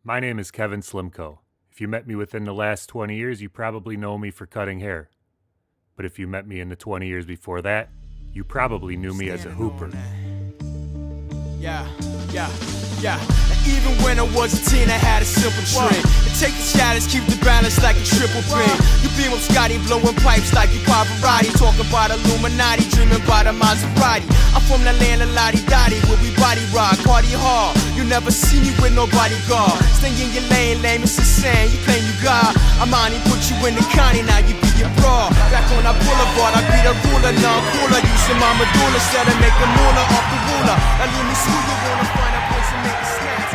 My name is Kevin Slimko. If you met me within the last 20 years, you probably know me for cutting hair. But if you met me in the 20 years before that, you probably knew me as a hooper. Yeah. And even when I was a teen, I had a simple trick. To take the shadows, keep the balance like a triple pin. You beam up Scotty, blowing pipes like you Pavarotti. Talking about Illuminati, dreaming about a Maserati. I'm from the land of Lottie Dottie, where we body rock, party hard. You never see me with no bodyguard. Stay in your lane, lame, it's insane. You claim you God. I'm on, he put you in the county, now you be your bra. Back on that boulevard, I be the ruler, now I'm cooler. Using my medulla, instead of make a moolah off the ruler. Now let me school you, wanna find a place and make a snaps.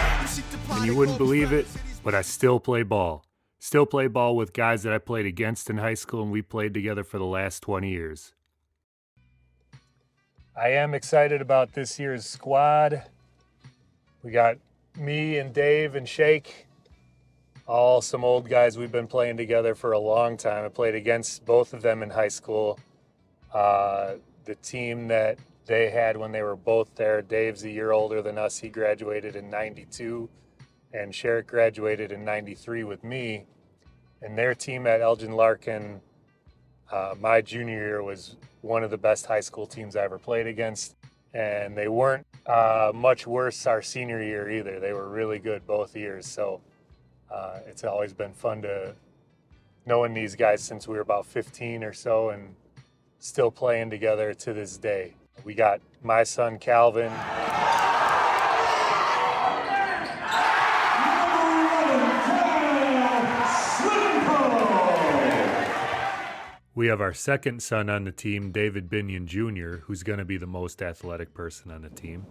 And you wouldn't believe it, but I still play ball. Still play ball with guys that I played against in high school, and we played together for the last 20 years. I am excited about this year's squad. We got me and Dave and Shake, all some old guys we've been playing together for a long time. I played against both of them in high school. The team that they had when they were both there, Dave's a year older than us. He graduated in 92, and Sherrick graduated in 93 with me. And their team at Elgin Larkin, my junior year, was one of the best high school teams I ever played against. And they weren't much worse our senior year either. They were really good both years. So it's always been fun to knowing these guys since we were about 15 or so and still playing together to this day. We got my son Calvin. We have our second son on the team, David Binion Jr., who's going to be the most athletic person on the team.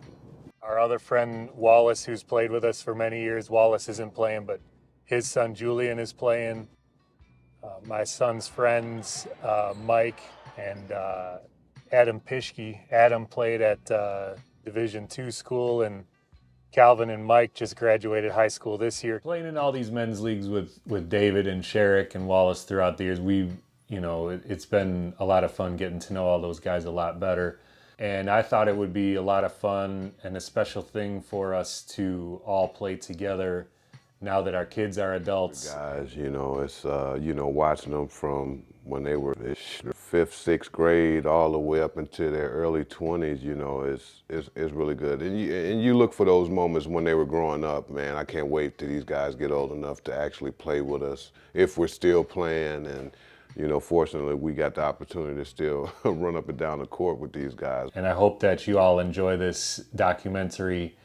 Our other friend, Wallace, who's played with us for many years. Wallace isn't playing, but his son, Julian, is playing. My son's friends, Mike and Adam Pischke. Adam played at Division II school, and Calvin and Mike just graduated high school this year. Playing in all these men's leagues with David and Sherrick and Wallace throughout the years, it's been a lot of fun getting to know all those guys a lot better. And I thought it would be a lot of fun and a special thing for us to all play together now that our kids are adults. Guys, it's, watching them from when they were fifth, sixth grade all the way up into their early 20s, it's really good. And you look for those moments when they were growing up, man. I can't wait till these guys get old enough to actually play with us, if we're still playing. And fortunately, we got the opportunity to still run up and down the court with these guys. And I hope that you all enjoy this documentary.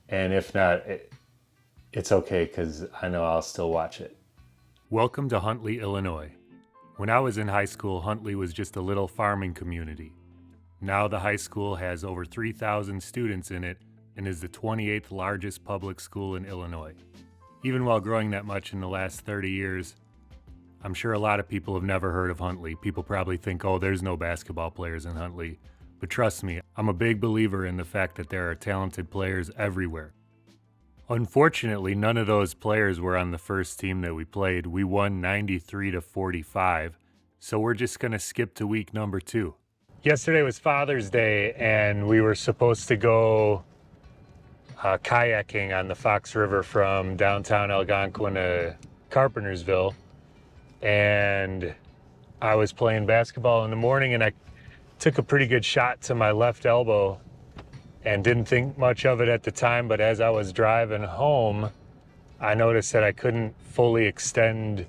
And if not, it's okay, because I know I'll still watch it. Welcome to Huntley, Illinois. When I was in high school, Huntley was just a little farming community. Now the high school has over 3,000 students in it and is the 28th largest public school in Illinois. Even while growing that much in the last 30 years, I'm sure a lot of people have never heard of Huntley. People probably think, oh, there's no basketball players in Huntley. But trust me, I'm a big believer in the fact that there are talented players everywhere. Unfortunately, none of those players were on the first team that we played. We won 93-45, so we're just going to skip to week number 2. Yesterday was Father's Day, and we were supposed to go kayaking on the Fox River from downtown Algonquin to Carpentersville. And I was playing basketball in the morning, and I took a pretty good shot to my left elbow and didn't think much of it at the time. But as I was driving home, I noticed that I couldn't fully extend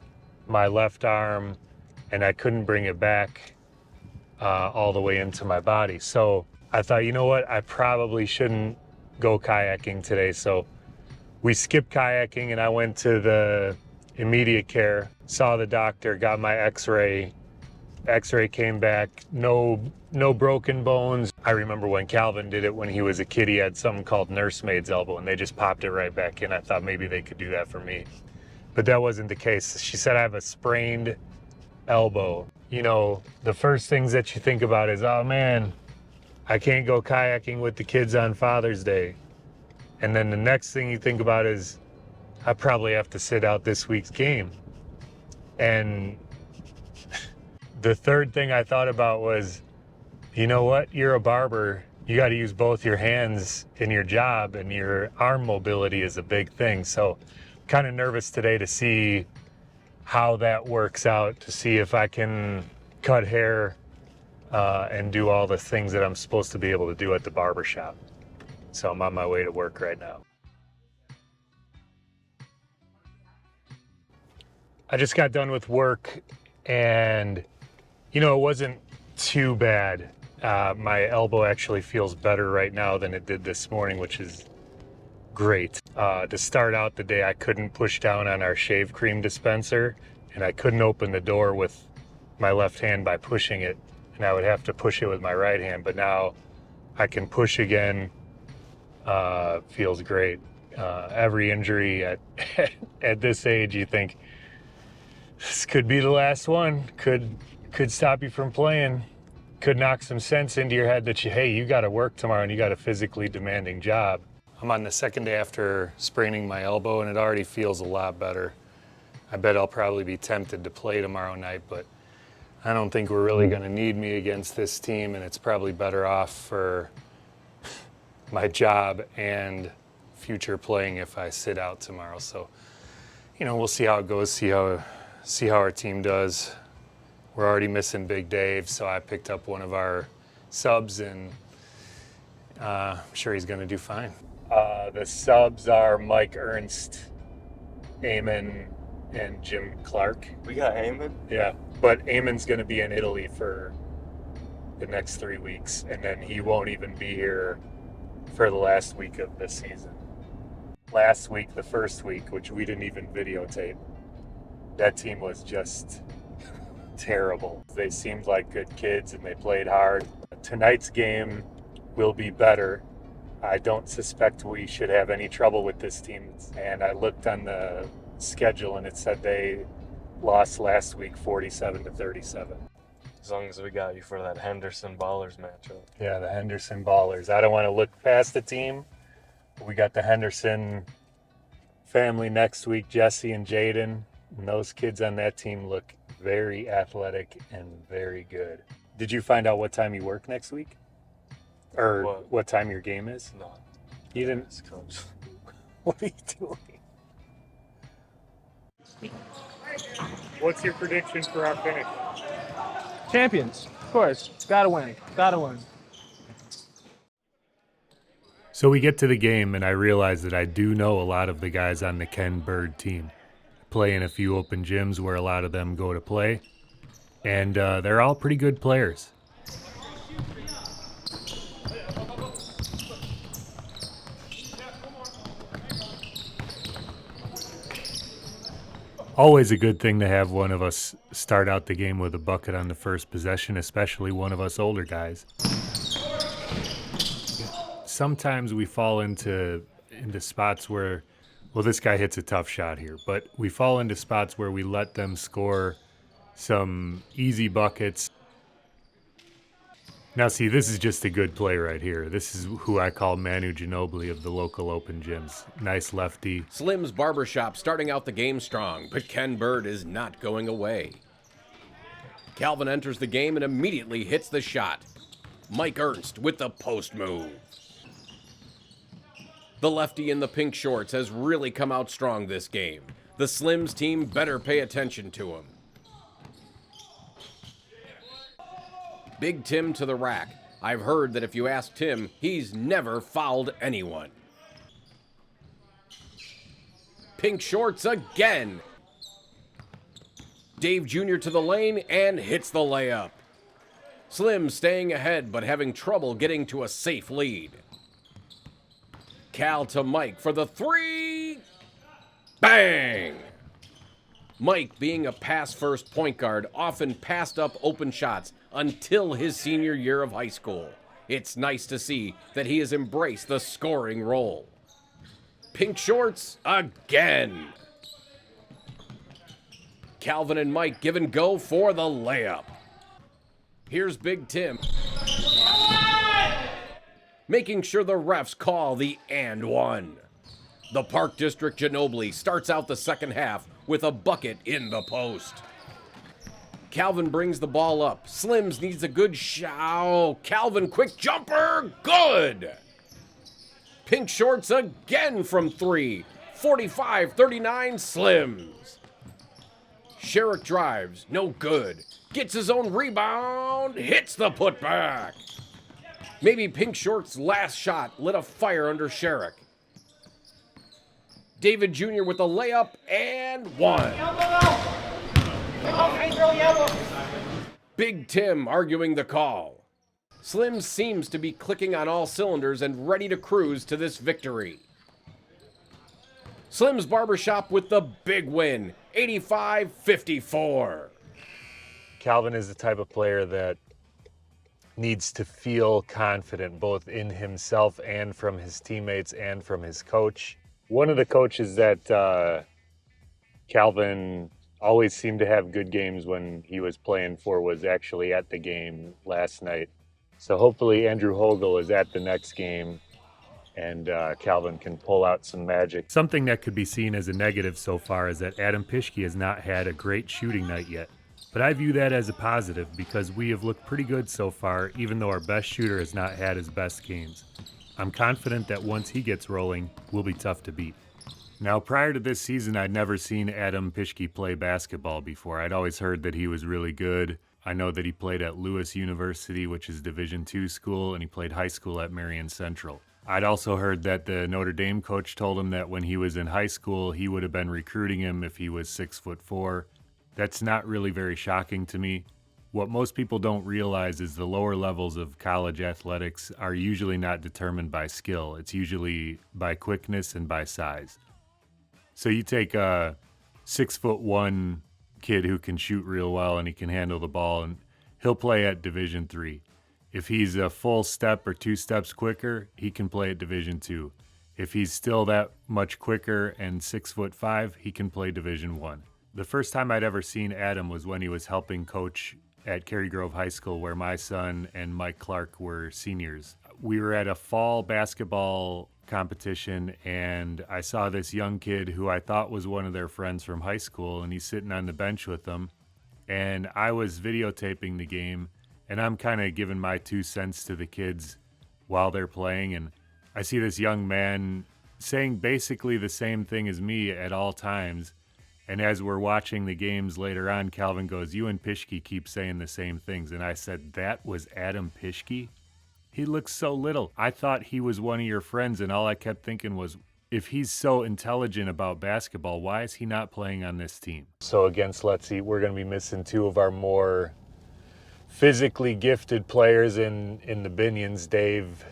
my left arm, and I couldn't bring it back all the way into my body. So I thought, you know what, I probably shouldn't go kayaking today. So we skipped kayaking, and I went to the immediate care, saw the doctor, got my x-ray. X-ray came back, no broken bones. I remember when Calvin did it when he was a kid, he had something called nursemaid's elbow, and they just popped it right back in. I thought maybe they could do that for me, but that wasn't the case. She said I have a sprained elbow. The first things that you think about is, oh man, I can't go kayaking with the kids on Father's Day. And then the next thing you think about is, I probably have to sit out this week's game. And the third thing I thought about was, you know what? You're a barber. You got to use both your hands in your job, and your arm mobility is a big thing. So kind of nervous today to see how that works out, to see if I can cut hair and do all the things that I'm supposed to be able to do at the barber shop. So I'm on my way to work right now. I just got done with work and, you know, it wasn't too bad. My elbow actually feels better right now than it did this morning, which is great. To start out the day, I couldn't push down on our shave cream dispenser and I couldn't open the door with my left hand by pushing it, and I would have to push it with my right hand, but now I can push again. Feels great. Every injury at this age, you think this could be the last one, could stop you from playing, could knock some sense into your head that hey, you got to work tomorrow and you got a physically demanding job. I'm on the second day after spraining my elbow and it already feels a lot better. I bet I'll probably be tempted to play tomorrow night, but I don't think we're really going to need me against this team, and it's probably better off for my job and future playing if I sit out tomorrow. So, you know, we'll see how it goes, see how our team does. We're already missing Big Dave, so I picked up one of our subs, and I'm sure he's going to do fine. The subs are Mike Ernst, Eamon, and Jim Clark. We got Eamon? Yeah, but Eamon's going to be in Italy for the next 3 weeks, and then he won't even be here for the last week of the season. Last week, the first week, which we didn't even videotape, that team was just terrible. They seemed like good kids and they played hard. Tonight's game will be better. I don't suspect we should have any trouble with this team. And I looked on the schedule and it said they lost last week 47-37. As long as we got you for that Henderson Ballers matchup. Yeah, the Henderson Ballers. I don't want to look past the team. We got the Henderson family next week, Jesse and Jaden. And those kids on that team look very athletic and very good. Did you find out what time you work next week? Or what time your game is? No. You didn't? Coach. What are you doing? What's your prediction for our finish? Champions, of course. Gotta win. Gotta win. So we get to the game, and I realize that I do know a lot of the guys on the Ken Bird team. I play in a few open gyms where a lot of them go to play, and they're all pretty good players. Always a good thing to have one of us start out the game with a bucket on the first possession, especially one of us older guys. Sometimes we fall into spots where, well, this guy hits a tough shot here, but we fall into spots where we let them score some easy buckets. Now, see, this is just a good play right here. This is who I call Manu Ginobili of the local open gyms. Nice lefty. Slim's Barbershop starting out the game strong, but Ken Bird is not going away. Calvin enters the game and immediately hits the shot. Mike Ernst with the post move. The lefty in the pink shorts has really come out strong this game. The Slims team better pay attention to him. Big Tim to the rack. I've heard that if you ask Tim, he's never fouled anyone. Pink shorts again. Dave Jr. to the lane and hits the layup. Slim staying ahead but having trouble getting to a safe lead. Cal to Mike for the three. Bang! Mike, being a pass-first point guard, often passed up open shots until his senior year of high school. It's nice to see that he has embraced the scoring role. Pink shorts again. Calvin and Mike give and go for the layup. Here's Big Tim, making sure the refs call the and one. The Park District Ginobili starts out the second half with a bucket in the post. Calvin brings the ball up. Slims needs a good shot. Calvin, quick jumper, good! Pink shorts again from three. 45-39 Slims. Sherrick drives, no good. Gets his own rebound, hits the putback. Maybe Pink Shorts' last shot lit a fire under Sherrick. David Jr. with a layup and one. Big Tim arguing the call. Slim seems to be clicking on all cylinders and ready to cruise to this victory. Slim's Barbershop with the big win, 85-54. Calvin is the type of player that needs to feel confident both in himself and from his teammates and from his coach. One of the coaches that Calvin always seemed to have good games when he was playing for was actually at the game last night. So hopefully Andrew Hogel is at the next game and Calvin can pull out some magic. Something that could be seen as a negative so far is that Adam Pischke has not had a great shooting night yet. But I view that as a positive because we have looked pretty good so far, even though our best shooter has not had his best games. I'm confident that once he gets rolling, we'll be tough to beat. Now, prior to this season, I'd never seen Adam Pischke play basketball before. I'd always heard that he was really good. I know that he played at Lewis University, which is Division II school, and he played high school at Marion Central. I'd also heard that the Notre Dame coach told him that when he was in high school, he would have been recruiting him if he was 6'4". That's not really very shocking to me. What most people don't realize is the lower levels of college athletics are usually not determined by skill. It's usually by quickness and by size. So you take a 6'1" kid who can shoot real well and he can handle the ball, and he'll play at Division III. If he's a full step or 2 steps quicker, he can play at Division II. If he's still that much quicker and 6'5", he can play Division I. The first time I'd ever seen Adam was when he was helping coach at Cary Grove High School, where my son and Mike Clark were seniors. We were at a fall basketball competition, and I saw this young kid who I thought was one of their friends from high school, and he's sitting on the bench with them. And I was videotaping the game, and I'm kind of giving my 2 cents to the kids while they're playing, and I see this young man saying basically the same thing as me at all times. And as we're watching the games later on, Calvin goes, "You and Pischke keep saying the same things." And I said, "That was Adam Pischke? He looks so little. I thought he was one of your friends." And all I kept thinking was, if he's so intelligent about basketball, why is he not playing on this team? So against Let's Eat, we're going to be missing 2 of our more physically gifted players in the Binions. Dave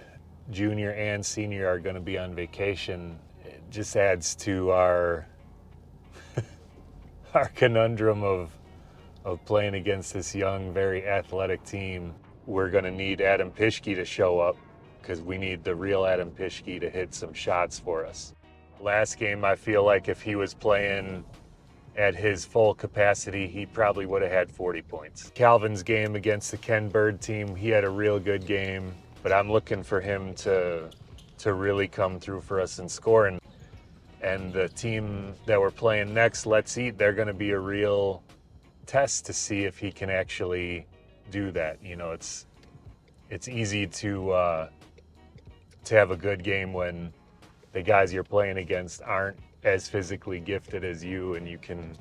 Jr. and Sr. are going to be on vacation. It just adds to our conundrum of playing against this young, very athletic team. We're going to need Adam Pischke to show up because we need the real Adam Pischke to hit some shots for us. Last game, I feel like if he was playing at his full capacity, he probably would have had 40 points. Calvin's game against the Ken Bird team, he had a real good game, but I'm looking for him to really come through for us and score. And the team that we're playing next, Let's Eat, they're going to be a real test to see if he can actually do that. You know, it's easy to have a good game when the guys you're playing against aren't as physically gifted as you, and you can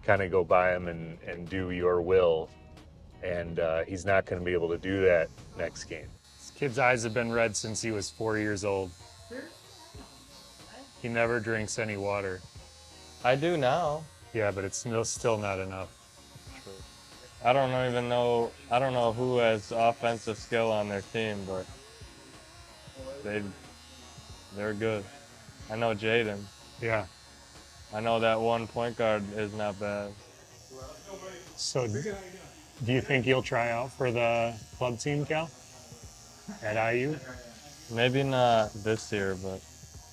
kind of go by them and do your will. And he's not going to be able to do that next game. This kid's eyes have been red since he was 4 years old. He never drinks any water. I do now. Yeah, but it's still not enough. I don't know who has offensive skill on their team, but they're good. I know Jaden. Yeah. I know that one point guard is not bad. So do you think he'll try out for the club team, Cal? At IU? Maybe not this year, but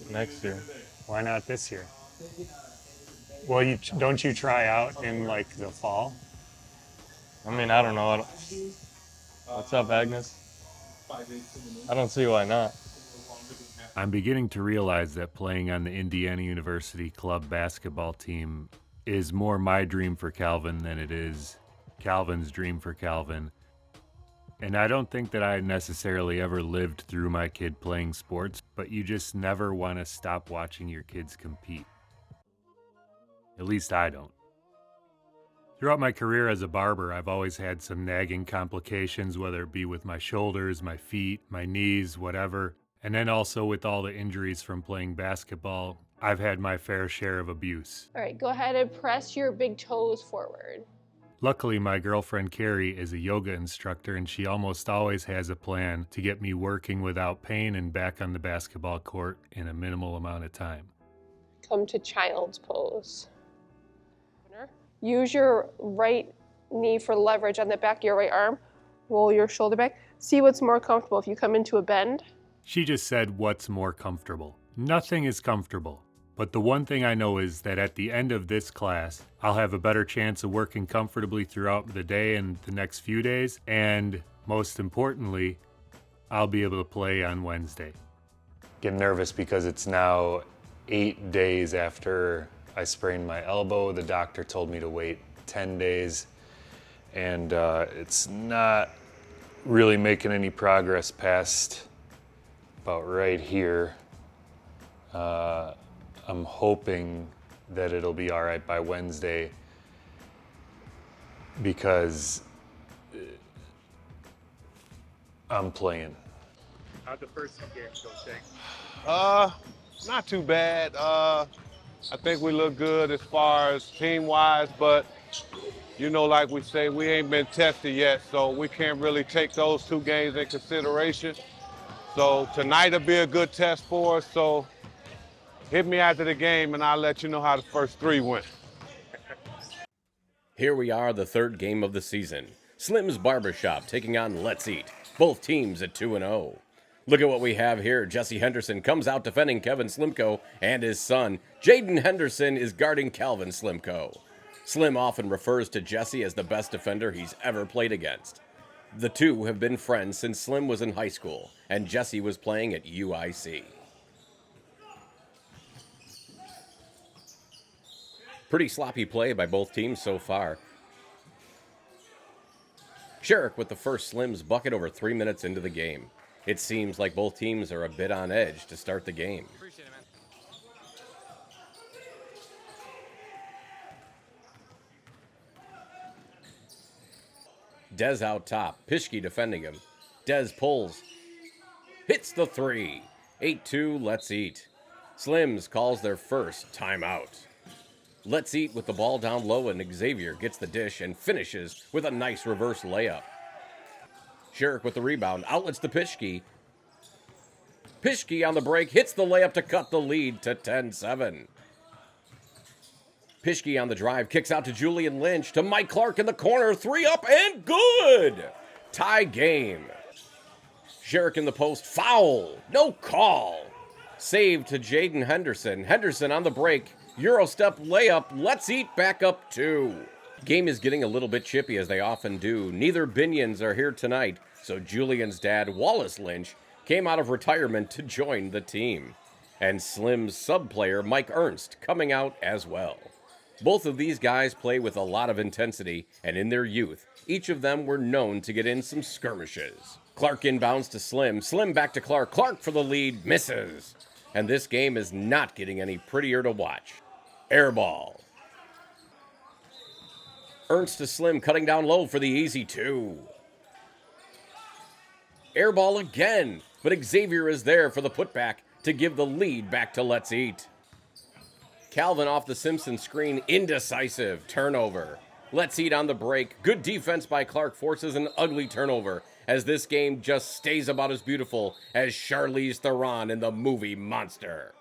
next year. Why not this year? Well, don't you try out in like the fall? I mean, I don't know. What's up, Agnes? I don't see why not. I'm beginning to realize that playing on the Indiana University club basketball team is more my dream for Calvin than it is Calvin's dream for Calvin. And I don't think that I necessarily ever lived through my kid playing sports, but you just never want to stop watching your kids compete. At least I don't. Throughout my career as a barber, I've always had some nagging complications, whether it be with my shoulders, my feet, my knees, whatever. And then also with all the injuries from playing basketball, I've had my fair share of abuse. All right, go ahead and press your big toes forward. Luckily, my girlfriend Carrie is a yoga instructor, and she almost always has a plan to get me working without pain and back on the basketball court in a minimal amount of time. Come to child's pose. Use your right knee for leverage on the back of your right arm. Roll your shoulder back. See what's more comfortable. If you come into a bend. She just said, what's more comfortable? Nothing is comfortable. But the one thing I know is that at the end of this class, I'll have a better chance of working comfortably throughout the day and the next few days. And most importantly, I'll be able to play on Wednesday. Get nervous because it's now 8 days after I sprained my elbow. The doctor told me to wait 10 days. And it's not really making any progress past about right here. I'm hoping that it'll be all right by Wednesday because I'm playing. How'd the first game go, Shane? Not too bad. I think we look good as far as team-wise, but you know, like we say, we ain't been tested yet, so we can't really take those 2 games in consideration. So tonight will be a good test for us, so hit me after the game and I'll let you know how the first 3 went. Here we are, the 3rd game of the season. Slim's Barbershop taking on Let's Eat. Both teams at 2-0. Look at what we have here. Jesse Henderson comes out defending Kevin Slimko, and his son, Jaden Henderson, is guarding Calvin Slimko. Slim often refers to Jesse as the best defender he's ever played against. The two have been friends since Slim was in high school, and Jesse was playing at UIC. Pretty sloppy play by both teams so far. Sherrick with the first Slim's bucket over 3 minutes into the game. It seems like both teams are a bit on edge to start the game. Appreciate it, man. Dez out top. Pischke defending him. Dez pulls. Hits the 3. 8-2, Let's Eat. Slims calls their first timeout. Let's Eat with the ball down low, and Xavier gets the dish and finishes with a nice reverse layup. Sherrick with the rebound. Outlets to Pischke. Pischke on the break hits the layup to cut the lead to 10-7. Pischke on the drive, kicks out to Julian Lynch, to Mike Clark in the corner, 3 up and good! Tie game. Sherrick in the post, foul, no call. Save to Jaden Henderson. Henderson on the break, Euro step layup, Let's Eat back up 2. Game is getting a little bit chippy as they often do. Neither Binions are here tonight, so Julian's dad, Wallace Lynch, came out of retirement to join the team. And Slim's sub-player, Mike Ernst, coming out as well. Both of these guys play with a lot of intensity, and in their youth, each of them were known to get in some skirmishes. Clark inbounds to Slim. Slim back to Clark. Clark for the lead. Misses. And this game is not getting any prettier to watch. Air ball. Ernst to Slim, cutting down low for the easy 2. Air ball again, but Xavier is there for the putback to give the lead back to Let's Eat. Calvin off the Simpson screen, indecisive, turnover. Let's Eat on the break. Good defense by Clark forces an ugly turnover as this game just stays about as beautiful as Charlize Theron in the movie Monster.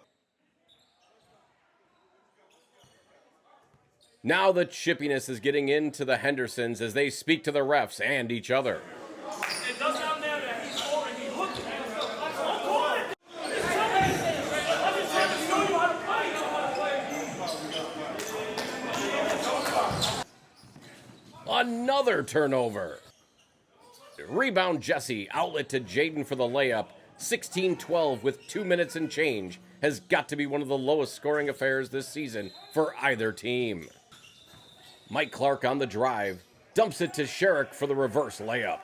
Now the chippiness is getting into the Hendersons as they speak to the refs and each other. It does not matter that he's scoring. He looked at him. Another turnover. Rebound Jesse, outlet to Jaden for the layup. 16-12 with 2 minutes and change has got to be one of the lowest scoring affairs this season for either team. Mike Clark on the drive, dumps it to Sherrick for the reverse layup.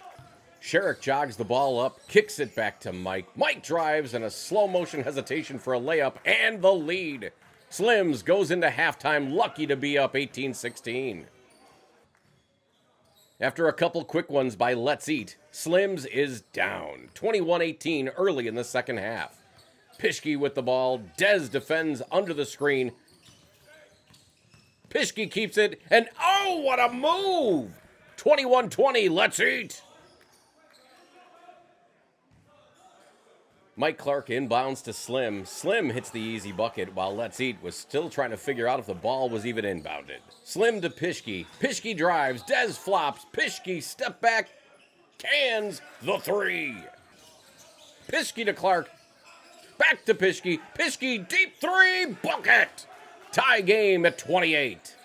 Sherrick jogs the ball up, kicks it back to Mike. Mike drives and a slow motion hesitation for a layup and the lead. Slims goes into halftime lucky to be up 18-16. After a couple quick ones by Let's Eat, Slims is down 21-18 early in the second half. Pischke with the ball. Dez defends under the screen. Pischke keeps it, and oh, what a move! 21-20, Let's Eat! Mike Clark inbounds to Slim. Slim hits the easy bucket while Let's Eat was still trying to figure out if the ball was even inbounded. Slim to Pischke. Pischke drives. Dez flops. Pischke step back. Cans the three. Pischke to Clark. Back to Pischke. Pischke deep three. Bucket. Tie game at 28.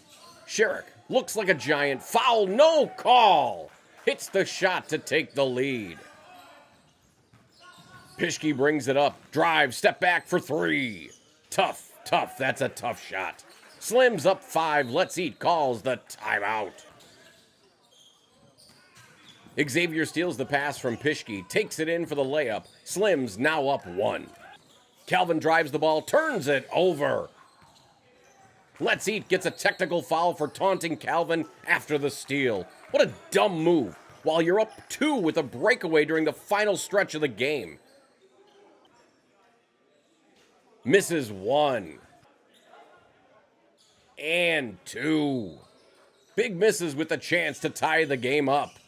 Sherrick looks like a giant. Foul. No call. Hits the shot to take the lead. Pischke brings it up, drive, step back for three. Tough, that's a tough shot. Slim's up 5, Let's Eat calls the timeout. Xavier steals the pass from Pischke, takes it in for the layup. Slim's now up 1. Calvin drives the ball, turns it over. Let's Eat gets a technical foul for taunting Calvin after the steal. What a dumb move, while you're up 2 with a breakaway during the final stretch of the game. Misses 1. And 2. Big misses with the chance to tie the game up.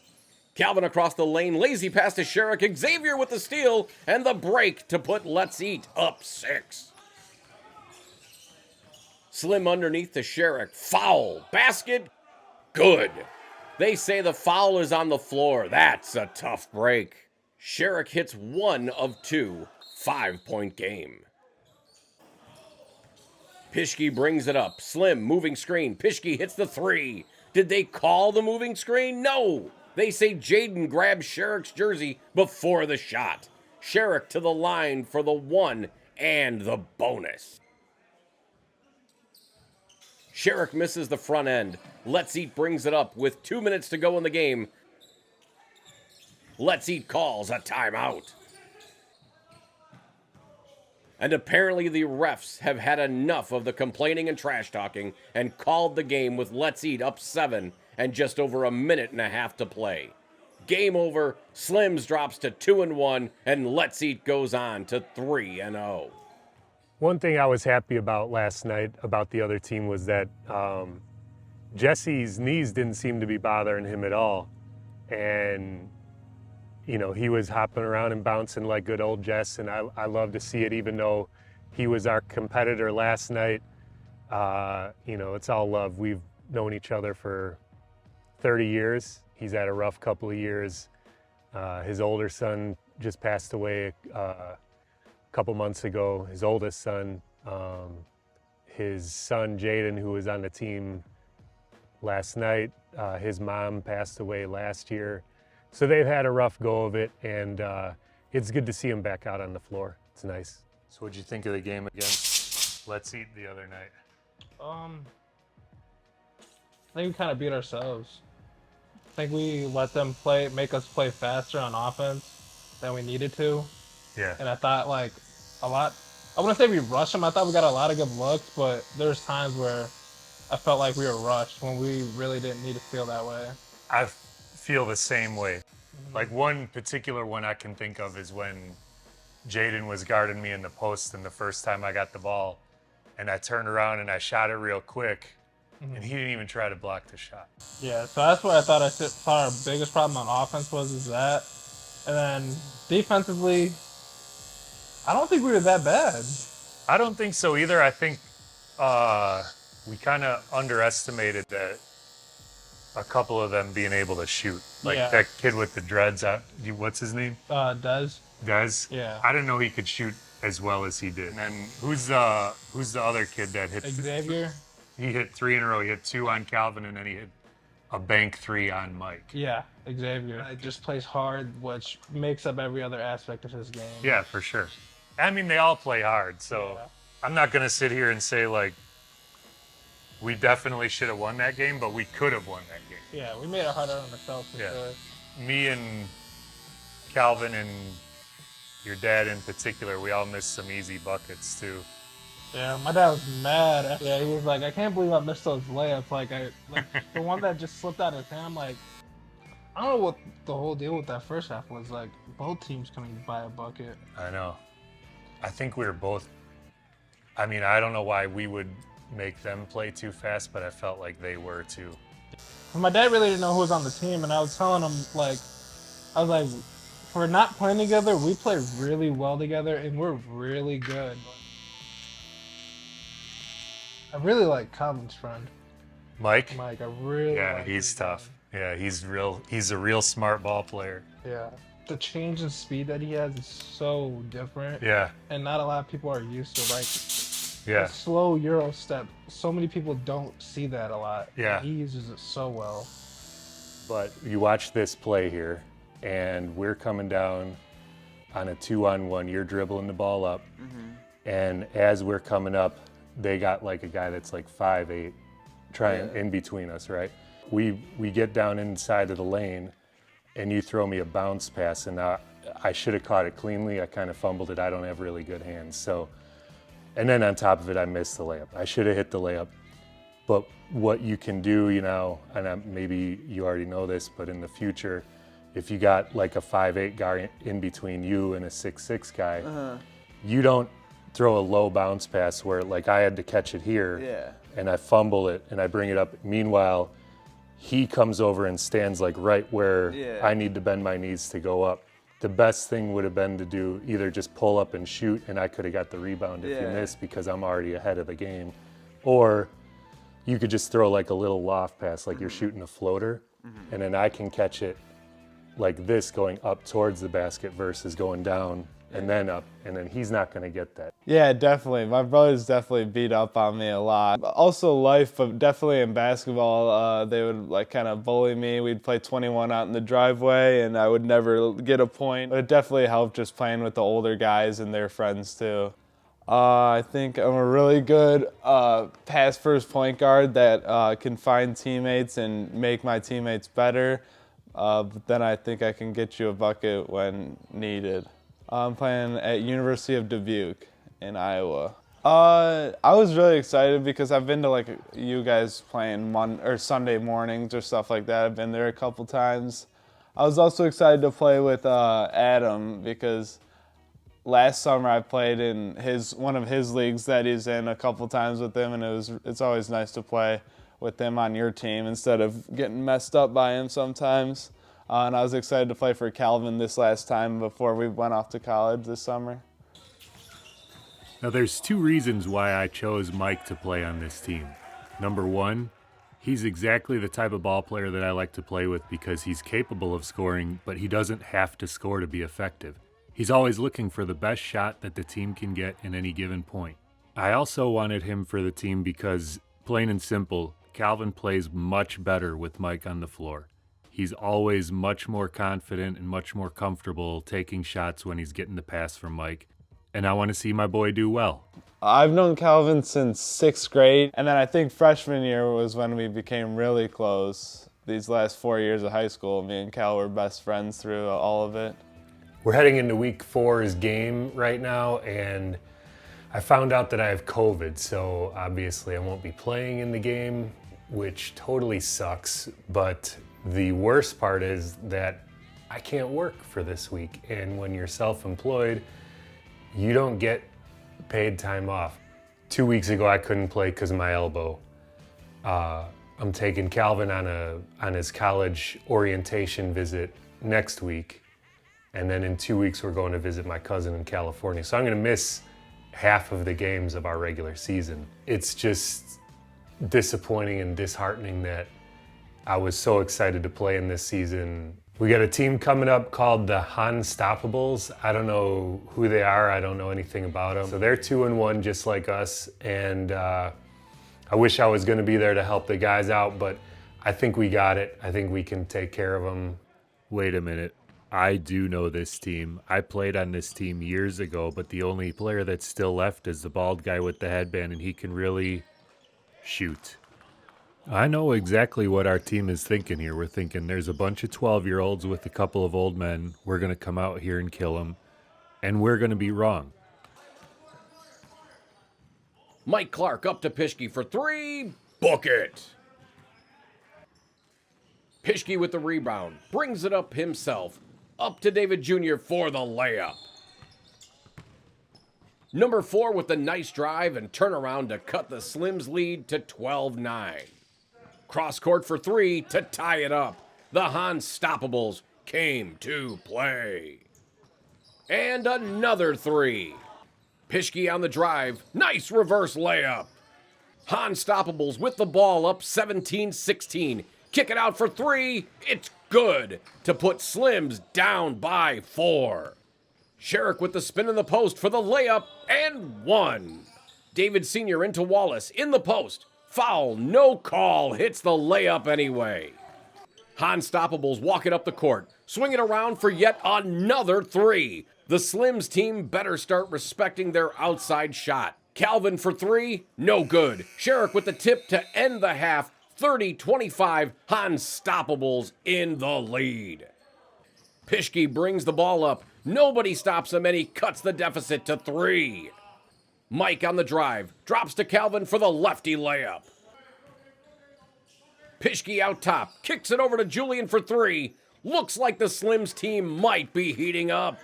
Calvin across the lane, lazy pass to Sherrick. Xavier with the steal and the break to put Let's Eat up 6. Slim underneath to Sherrick. Foul. Basket. Good. They say the foul is on the floor. That's a tough break. Sherrick hits 1 of 2. 5-point game. Pischke brings it up. Slim, moving screen. Pischke hits the 3. Did they call the moving screen? No. They say Jaden grabbed Sherrick's jersey before the shot. Sherrick to the line for the 1 and the bonus. Sherrick misses the front end. Let's Eat brings it up with 2 minutes to go in the game. Let's Eat calls a timeout. And apparently the refs have had enough of the complaining and trash talking and called the game with Let's Eat up 7 and just over a minute and a half to play. Game over. Slims drops to 2-1 and Let's Eat goes on to 3-0. One thing I was happy about last night about the other team was that Jesse's knees didn't seem to be bothering him at all. And you know, he was hopping around and bouncing like good old Jess, and I love to see it, even though he was our competitor last night. You know, it's all love. We've known each other for 30 years. He's had a rough couple of years. His older son just passed away a couple months ago, his oldest son. His son, Jaden, who was on the team last night, his mom passed away last year. So they've had a rough go of it, and it's good to see them back out on the floor. It's nice. So what'd you think of the game against Let's Eat the other night? I think we kind of beat ourselves. I think we let them make us play faster on offense than we needed to. Yeah. And I thought I wouldn't say we rushed them. I thought we got a lot of good looks, but there's times where I felt like we were rushed when we really didn't need to feel that way. I feel the same way. Like one particular one I can think of is when Jaden was guarding me in the post, and the first time I got the ball, and I turned around and I shot it real quick, and he didn't even try to block the shot. Yeah, so that's what I thought our biggest problem on offense was that. And then defensively, I don't think we were that bad. I don't think so either. I think we kind of underestimated that a couple of them being able to shoot. Like that kid with the dreads, what's his name? Dez. Dez? Yeah. I didn't know he could shoot as well as he did. And then who's the other kid that hit? Xavier. He hit 3 in a row. He hit 2 on Calvin, and then he hit a bank 3 on Mike. Yeah, Xavier. He just plays hard, which makes up every other aspect of his game. Yeah, for sure. I mean, they all play hard, so I'm not going to sit here and say, like, we definitely should have won that game, but we could have won that game. Yeah, we made it harder on ourselves for sure. Me and Calvin and your dad in particular, we all missed some easy buckets too. Yeah, my dad was mad. Yeah, he was like, I can't believe I missed those layups. Like the one that just slipped out of his hand. Like, I don't know what the whole deal with that first half was. Like, both teams coming by a bucket. I know. I think we were both. I mean, I don't know why we would make them play too fast, but I felt like they were too. My dad really didn't know who was on the team, and I was telling him, like, I was like, we're not playing together. We play really well together, and we're really good. I really like Calvin's friend, Mike? Mike. I really Yeah, like he's his tough. Yeah, he's a real smart ball player. Yeah. The change in speed that he has is so different. Yeah, And not a lot of people are used to, like, yeah. a slow Euro step. So many people don't see that a lot. Yeah. And he uses it so well. But you watch this play here, and we're coming down on a 2-on-1. You're dribbling the ball up, and as we're coming up, they got like a guy that's like 5'8", trying in between us, right? We get down inside of the lane, and you throw me a bounce pass, and I should have caught it cleanly. I kind of fumbled it. I don't have really good hands, so. And then on top of it, I missed the layup. I should have hit the layup. But what you can do, you know, and maybe you already know this, but in the future, if you got like a 5'8" guy in between you and a 6'6" guy, you don't throw a low bounce pass where like I had to catch it here and I fumble it and I bring it up. Meanwhile, he comes over and stands like right where I need to bend my knees to go up. The best thing would have been to do either just pull up and shoot, and I could have got the rebound if you missed because I'm already ahead of the game. Or you could just throw like a little loft pass, like you're shooting a floater, and then I can catch it like this going up towards the basket versus going down and then up, and then he's not going to get that. Yeah, definitely. My brothers definitely beat up on me a lot. Also life, but definitely in basketball, they would like kind of bully me. We'd play 21 out in the driveway, and I would never get a point. But it definitely helped just playing with the older guys and their friends too. I think I'm a really good pass-first point guard that can find teammates and make my teammates better. But then I think I can get you a bucket when needed. I'm playing at University of Dubuque in Iowa. I was really excited because I've been to like you guys playing Sunday mornings or stuff like that. I've been there a couple times. I was also excited to play with Adam because last summer I played in one of his leagues that he's in a couple times with him, and it's always nice to play with him on your team instead of getting messed up by him sometimes. And I was excited to play for Calvin this last time before we went off to college this summer. Now there's two reasons why I chose Mike to play on this team. Number one, he's exactly the type of ball player that I like to play with because he's capable of scoring, but he doesn't have to score to be effective. He's always looking for the best shot that the team can get in any given point. I also wanted him for the team because, plain and simple, Calvin plays much better with Mike on the floor. He's always much more confident and much more comfortable taking shots when he's getting the pass from Mike. And I want to see my boy do well. I've known Calvin since 6th grade, and then I think freshman year was when we became really close. These last 4 years of high school, me and Cal were best friends through all of it. We're heading into week 4's game right now, and I found out that I have COVID, so obviously I won't be playing in the game, which totally sucks, but the worst part is that I can't work for this week, and when you're self-employed, you don't get paid time off. 2 weeks ago, I couldn't play because of my elbow. I'm taking Calvin on his college orientation visit next week, and then in 2 weeks, we're going to visit my cousin in California. So I'm gonna miss half of the games of our regular season. It's just disappointing and disheartening that I was so excited to play in this season. We got a team coming up called the Unstoppables. I don't know who they are. I don't know anything about them. So they're 2-1 just like us. And I wish I was gonna be there to help the guys out, but I think we got it. I think we can take care of them. Wait a minute. I do know this team. I played on this team years ago, but the only player that's still left is the bald guy with the headband, and he can really shoot. I know exactly what our team is thinking here. We're thinking there's a bunch of 12-year-olds with a couple of old men. We're going to come out here and kill them, and we're going to be wrong. Mike Clark up to Pischke for three. Book it. Pischke with the rebound. Brings it up himself. Up to David Jr. for the layup. Number 4 with the nice drive and turnaround to cut the Slims lead to 12-9. Cross court for three to tie it up. The Unstoppables came to play. And another three. Pischke on the drive. Nice reverse layup. Unstoppables with the ball up 17-16. Kick it out for three. It's good to put Slims down by 4. Sherrick with the spin in the post for the layup and 1. David Sr. into Wallace in the post. Foul, no call, hits the layup anyway. Unstoppables walk it up the court, swing it around for yet another 3. The Slims team better start respecting their outside shot. Calvin for 3, no good. Sherrick with the tip to end the half, 30-25, Unstoppables in the lead. Pischke brings the ball up, nobody stops him and he cuts the deficit to 3. Mike on the drive, drops to Calvin for the lefty layup. Pischke out top, kicks it over to Julian for 3. Looks like the Slims team might be heating up.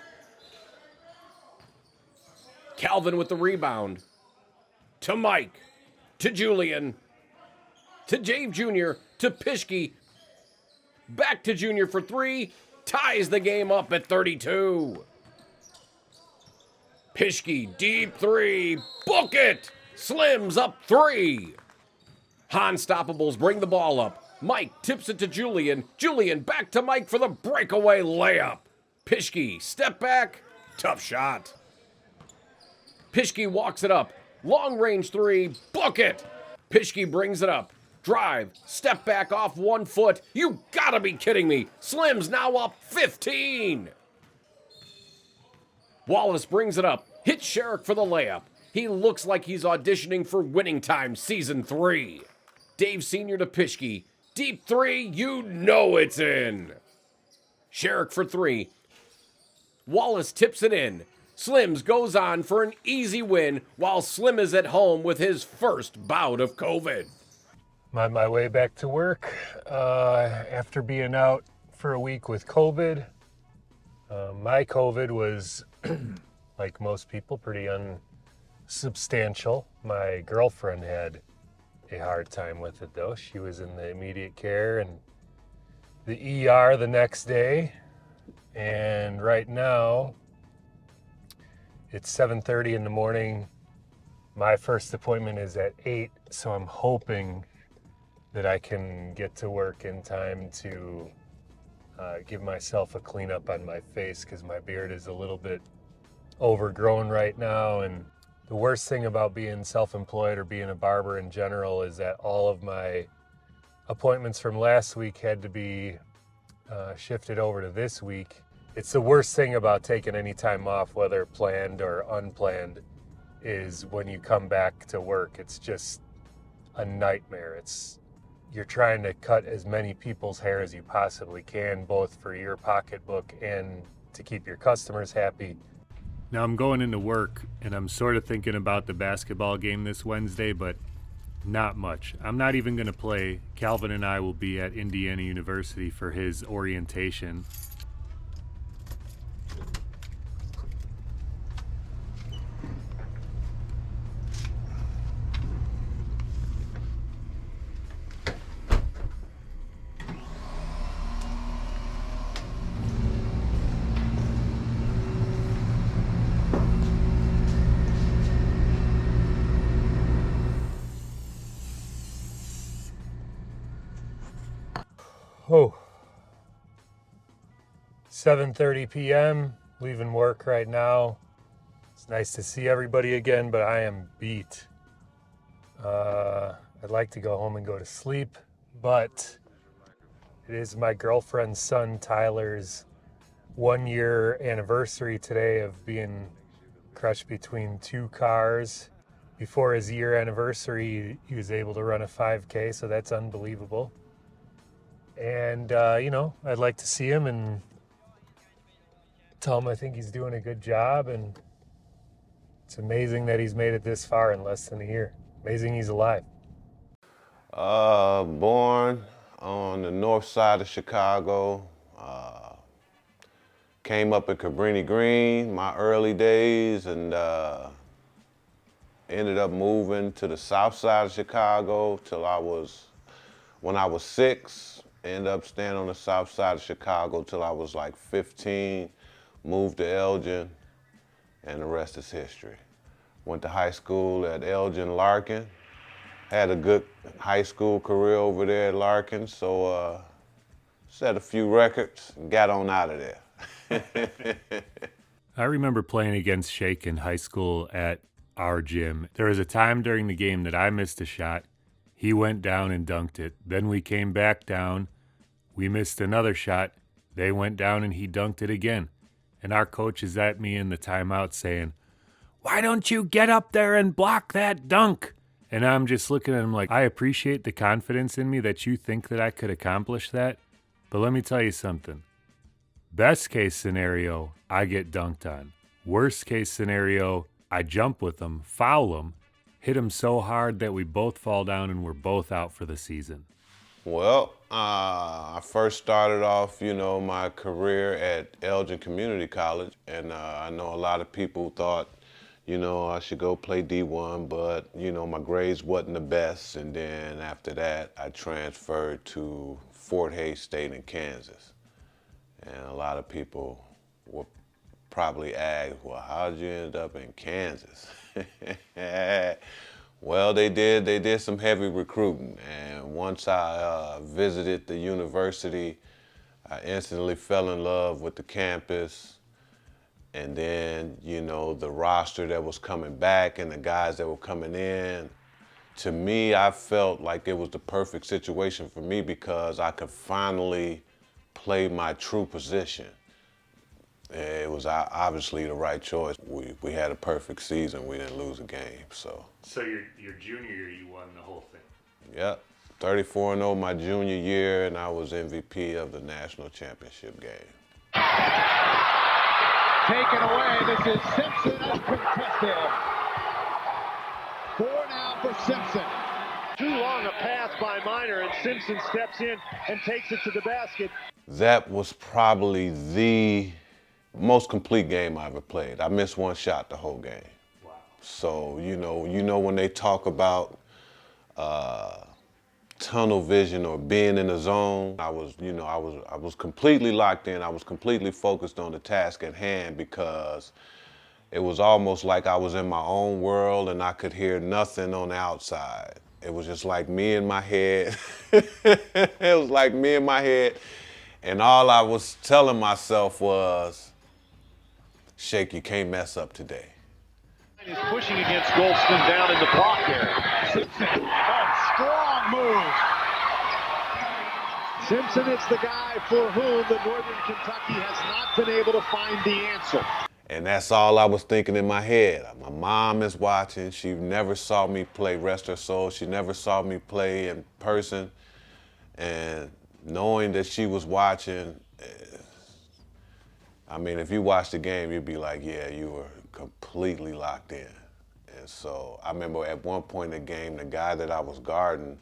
Calvin with the rebound. To Mike, to Julian, to Dave Jr., to Pischke. Back to Jr. for 3, ties the game up at 32. Pischke, deep 3, book it! Slims up 3. Unstoppables bring the ball up. Mike tips it to Julian. Julian back to Mike for the breakaway layup. Pischke, step back, tough shot. Pischke walks it up. Long range 3, book it! Pischke brings it up. Drive, step back off 1 foot. You gotta be kidding me. Slims now up 15. Wallace brings it up. Hits Sherrick for the layup. He looks like he's auditioning for Winning Time Season 3. Dave Sr. to Pischke. Deep 3, you know it's in. Sherrick for 3. Wallace tips it in. Slims goes on for an easy win while Slim is at home with his first bout of COVID. I'm on my way back to work after being out for a week with COVID. My COVID was, like most people, pretty unsubstantial. My girlfriend had a hard time with it, though. She was in the immediate care and the ER the next day. And right now, it's 7:30 in the morning. My first appointment is at 8, so I'm hoping that I can get to work in time to give myself a cleanup on my face because my beard is a little bit overgrown right now. And the worst thing about being self-employed or being a barber in general is that all of my appointments from last week had to be shifted over to this week. It's the worst thing about taking any time off, whether planned or unplanned, is when you come back to work. It's just a nightmare. You're trying to cut as many people's hair as you possibly can, both for your pocketbook and to keep your customers happy. Now I'm going into work and I'm sort of thinking about the basketball game this Wednesday, but not much. I'm not even going to play. Calvin and I will be at Indiana University for his orientation. Oh, 7:30 p.m., leaving work right now. It's nice to see everybody again, but I am beat. I'd like to go home and go to sleep, but it is my girlfriend's son Tyler's 1-year anniversary today of being crushed between 2 cars. Before his year anniversary, he was able to run a 5K, so that's unbelievable. And, I'd like to see him and tell him I think he's doing a good job and It's amazing that he's made it this far in less than a year. Amazing he's alive. Born on the north side of Chicago. Came up in Cabrini Green, my early days, and ended up moving to the south side of Chicago when I was 6. Ended up staying on the south side of Chicago till I was like 15. Moved to Elgin, and the rest is history. Went to high school at Elgin Larkin. Had a good high school career over there at Larkin, so set a few records and got on out of there. I remember playing against Shake in high school at our gym. There was a time during the game that I missed a shot. He went down and dunked it. Then we came back down. We missed another shot. They went down and he dunked it again. And our coach is at me in the timeout saying, "Why don't you get up there and block that dunk?" And I'm just looking at him like, I appreciate the confidence in me that you think that I could accomplish that. But let me tell you something. Best case scenario, I get dunked on. Worst case scenario, I jump with him, foul him, hit him so hard that we both fall down and we're both out for the season. Well, I first started off, my career at Elgin Community College, and I know a lot of people thought, I should go play D1, but, my grades wasn't the best, and then after that, I transferred to Fort Hays State in Kansas. And a lot of people will probably ask, well, how did you end up in Kansas? Well, they did some heavy recruiting, and once I visited the university, I instantly fell in love with the campus, and then, the roster that was coming back and the guys that were coming in. To me, I felt like it was the perfect situation for me because I could finally play my true position. It was obviously the right choice. We had a perfect season. We didn't lose a game, so. So your junior year, you won the whole thing? Yep, 34-0 my junior year, and I was MVP of the national championship game. Taken away, this is Simpson uncontested. 4 now for Simpson. Too long a pass by Minor, and Simpson steps in and takes it to the basket. That was probably the most complete game I ever played. I missed one shot the whole game. Wow. So, when they talk about tunnel vision or being in the zone, I was completely locked in. I was completely focused on the task at hand because it was almost like I was in my own world and I could hear nothing on the outside. It was just like me in my head. It was like me in my head. And all I was telling myself was, Shake, you can't mess up today. He's pushing against Goldston down in the block area. Simpson, a strong move. Simpson is the guy for whom the Northern Kentucky has not been able to find the answer. And that's all I was thinking in my head. My mom is watching. She never saw me play, rest her soul. She never saw me play in person. And knowing that she was watching, if you watched the game, you'd be like, yeah, you were completely locked in. And so I remember at one point in the game, the guy that I was guarding,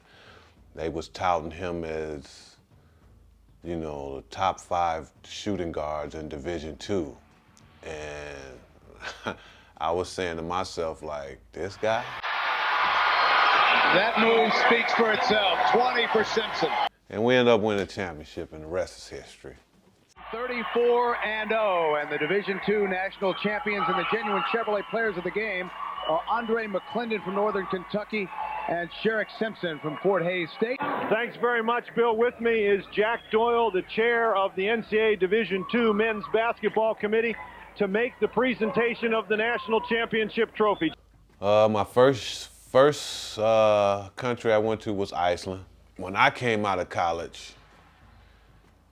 they was touting him as, the top 5 shooting guards in Division II. And I was saying to myself, like, this guy? That move speaks for itself. 20 for Simpson. And we ended up winning the championship, and the rest is history. 34-0, and the Division II national champions and the genuine Chevrolet players of the game are Andre McClendon from Northern Kentucky and Sherrick Simpson from Fort Hays State. Thanks very much, Bill. With me is Jack Doyle, the chair of the NCAA Division II Men's Basketball Committee, to make the presentation of the national championship trophy. My first country I went to was Iceland. When I came out of college,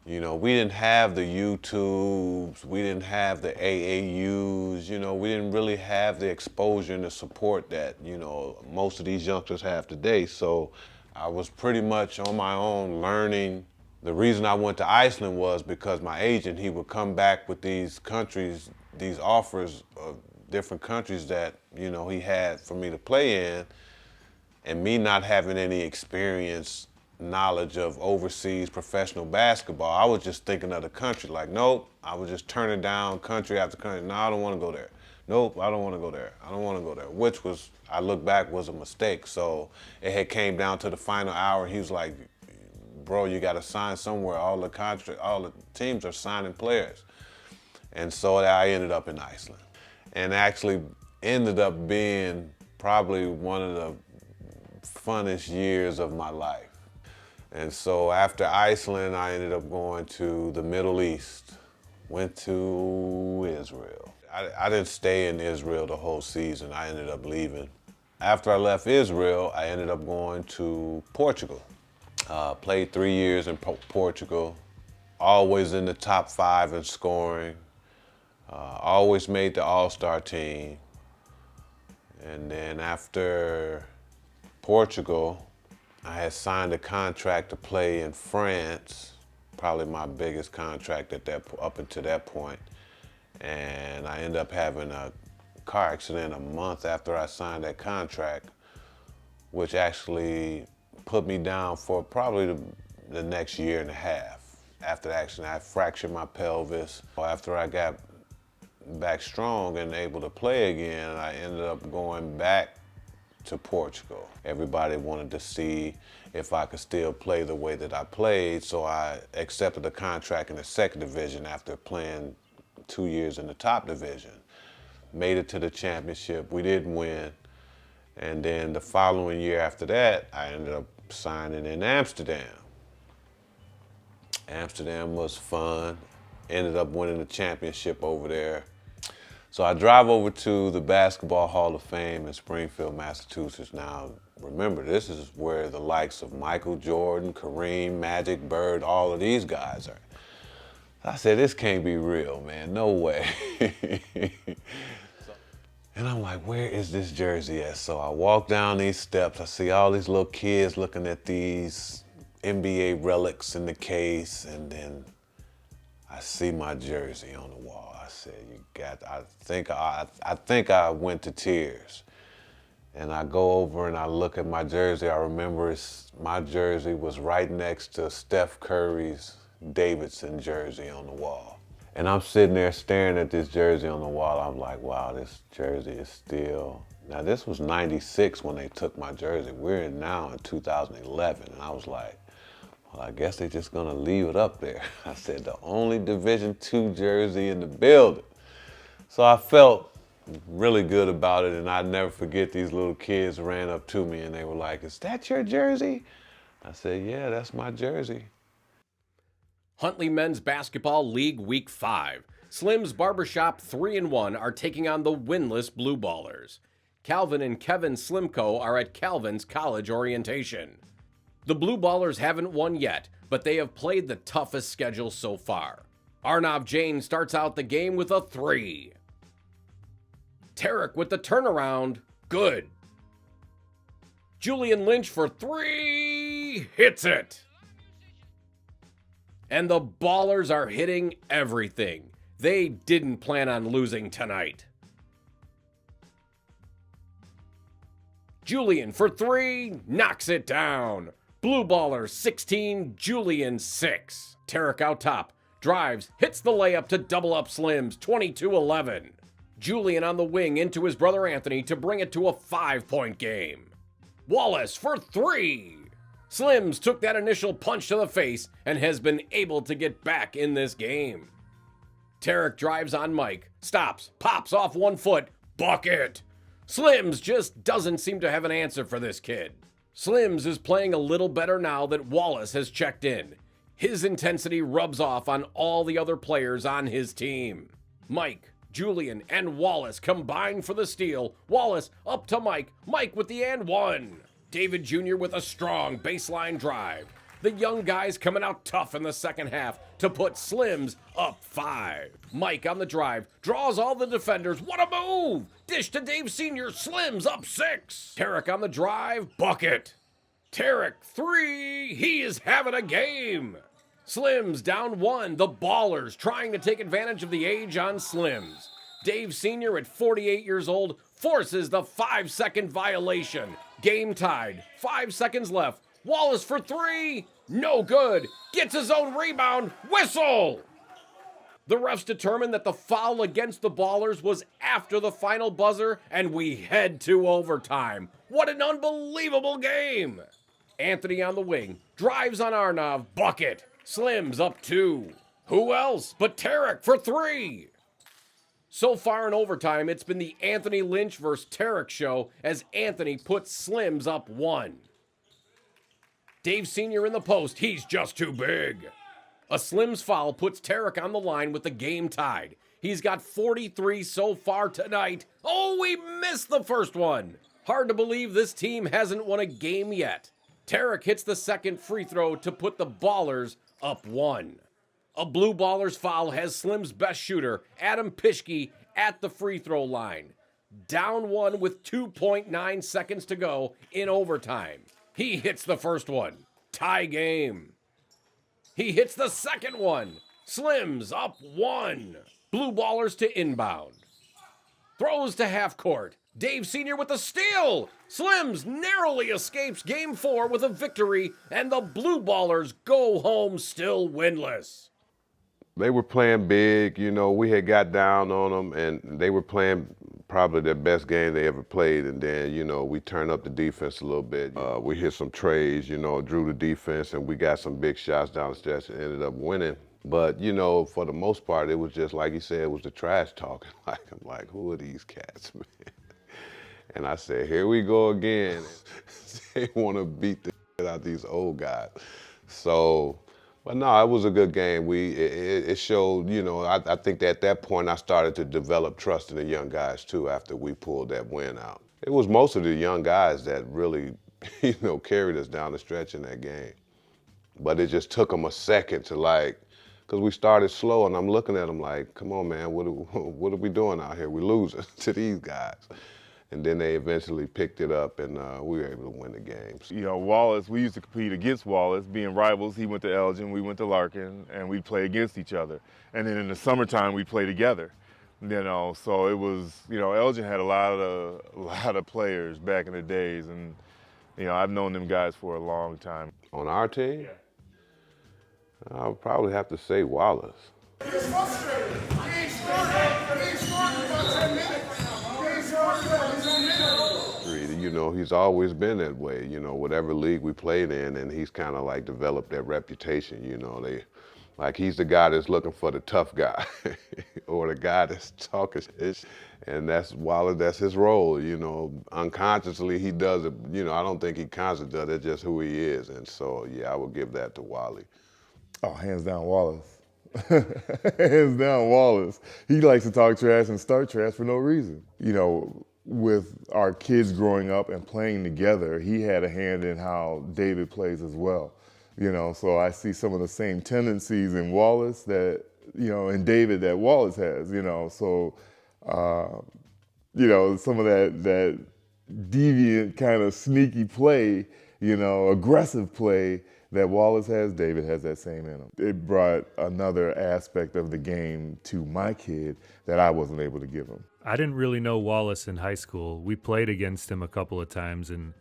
we didn't have the YouTubes, we didn't have the AAUs, we didn't really have the exposure and the support that, most of these youngsters have today. So I was pretty much on my own learning. The reason I went to Iceland was because my agent, he would come back with these countries, these offers of different countries that, you know, he had for me to play in, and me not having any experience, knowledge of overseas professional basketball, I was just thinking of the country. Like, nope, I was just turning down country after country. No, I don't want to go there. Nope, I don't want to go there. I don't want to go there, which was, I look back, was a mistake. So it had came down to the final hour, and he was like, bro, you got to sign somewhere. All the teams are signing players. And so I ended up in Iceland, and actually ended up being probably one of the funnest years of my life. And so after Iceland, I ended up going to the Middle East, went to Israel. I didn't stay in Israel the whole season. I ended up leaving. After I left Israel, I ended up going to Portugal. Played 3 years in Portugal, always in the top 5 in scoring, always made the All-Star team. And then after Portugal, I had signed a contract to play in France, probably my biggest contract up until that point. And I ended up having a car accident a month after I signed that contract, which actually put me down for probably the next year and a half. After the accident, I fractured my pelvis. After I got back strong and able to play again, I ended up going back to Portugal. Everybody wanted to see if I could still play the way that I played, so I accepted a contract in the second division after playing 2 years in the top division. Made it to the championship. We didn't win. And then the following year after that, I ended up signing in Amsterdam. Amsterdam was fun. Ended up winning the championship over there. So I drive over to the Basketball Hall of Fame in Springfield, Massachusetts. Now, remember, this is where the likes of Michael Jordan, Kareem, Magic, Bird, all of these guys are. I said, this can't be real, man, no way. And I'm like, where is this jersey at? So I walk down these steps, I see all these little kids looking at these NBA relics in the case, and then I see my jersey on the wall. I said, I think I went to tears. And I go over and I look at my jersey. I remember my jersey was right next to Steph Curry's Davidson jersey on the wall. And I'm sitting there staring at this jersey on the wall. I'm like, wow, this jersey is still... Now, this was 96 when they took my jersey. We're now in 2011. And I was like, well, I guess they're just going to leave it up there. I said, the only Division II jersey in the building. So I felt really good about it, and I'd never forget these little kids ran up to me and they were like, is that your jersey? I said, yeah, that's my jersey. Huntley Men's Basketball League Week 5. Slim's Barbershop 3-1 are taking on the winless Blue Ballers. Calvin and Kevin Slimco are at Calvin's college orientation. The Blue Ballers haven't won yet, but they have played the toughest schedule so far. Arnav Jain starts out the game with a 3. Tarek with the turnaround, good. Julian Lynch for 3, hits it. And the Ballers are hitting everything. They didn't plan on losing tonight. Julian for 3, knocks it down. Blue Ballers 16, Julian 6. Tarek out top, drives, hits the layup to double up Slims, 22-11. Julian on the wing into his brother Anthony to bring it to a 5-point game. Wallace for 3. Slims took that initial punch to the face and has been able to get back in this game. Tarek drives on Mike, stops, pops off 1 foot, bucket. Slims just doesn't seem to have an answer for this kid. Slims is playing a little better now that Wallace has checked in. His intensity rubs off on all the other players on his team. Mike, Julian, and Wallace combine for the steal. Wallace up to Mike. Mike with the and 1. David Jr. with a strong baseline drive. The young guys coming out tough in the second half to put Slims up 5. Mike on the drive, draws all the defenders. What a move! Dish to Dave Sr., Slims up 6. Tarek on the drive, bucket. Tarek 3, he is having a game. Slims down 1, the Ballers trying to take advantage of the age on Slims. Dave Sr. at 48 years old forces the 5-second violation. Game tied. 5 seconds left. Wallace for three. No good. Gets his own rebound. Whistle! The refs determined that the foul against the Ballers was after the final buzzer, and we head to overtime. What an unbelievable game! Anthony on the wing, drives on Arnov, bucket. Slims up 2. Who else but Tarek for 3? So far in overtime, it's been the Anthony Lynch versus Tarek show as Anthony puts Slims up 1. Dave Sr. in the post, he's just too big. A Slims foul puts Tarek on the line with the game tied. He's got 43 so far tonight. Oh, we missed the first one. Hard to believe this team hasn't won a game yet. Tarek hits the second free throw to put the Ballers up 1. A Blue Ballers foul has Slim's best shooter, Adam Pischke, at the free throw line. Down 1 with 2.9 seconds to go in overtime. He hits the first one. Tie game. He hits the second one. Slims up 1. Blue Ballers to inbound. Throws to half court. Dave Sr. with the steal. Slims narrowly escapes game 4 with a victory, and the Blue Ballers go home still winless. They were playing big, you know, we had got down on them, and they were playing probably their best game they ever played, and then, you know, we turned up the defense a little bit. We hit some trays, you know, drew the defense, and we got some big shots down the stretch and ended up winning. But, you know, for the most part, it was just, like you said, it was the trash talking. Like, I'm like, who are these cats, man? And I said, here we go again. They want to beat the shit out of these old guys. So, but no, it was a good game. It showed, you know, I think that at that point I started to develop trust in the young guys too after we pulled that win out. It was most of the young guys that really, you know, carried us down the stretch in that game. But it just took them a second to like, because we started slow and I'm looking at them like, come on, man, what are we doing out here? We're losing to these guys. And then they eventually picked it up, and we were able to win the games. You know, Wallace, we used to compete against Wallace, being rivals. He went to Elgin, we went to Larkin, and we'd play against each other. And then in the summertime, we'd play together. You know, so it was, you know, Elgin had a lot of players back in the days, and you know, I've known them guys for a long time. On our team, yeah. I would probably have to say Wallace. He's frustrated. He ain't started about 10 minutes. You know, he's always been that way, you know, whatever league we played in, and he's kind of like developed that reputation, you know. Like he's the guy that's looking for the tough guy or the guy that's talking shit. And that's Wallace, that's his role, you know. Unconsciously he does it, you know, I don't think he consciously does it, just who he is. And so, yeah, I would give that to Wally. Oh, hands down Wallace. Hands down Wallace. He likes to talk trash and start trash for no reason. You know, with our kids growing up and playing together, he had a hand in how David plays as well. You know, so I see some of the same tendencies in Wallace that, you know, in David that Wallace has, you know. So, you know, some of that deviant kind of sneaky play, you know, aggressive play that Wallace has, David has that same in him. It brought another aspect of the game to my kid that I wasn't able to give him. I didn't really know Wallace in high school. We played against him a couple of times, and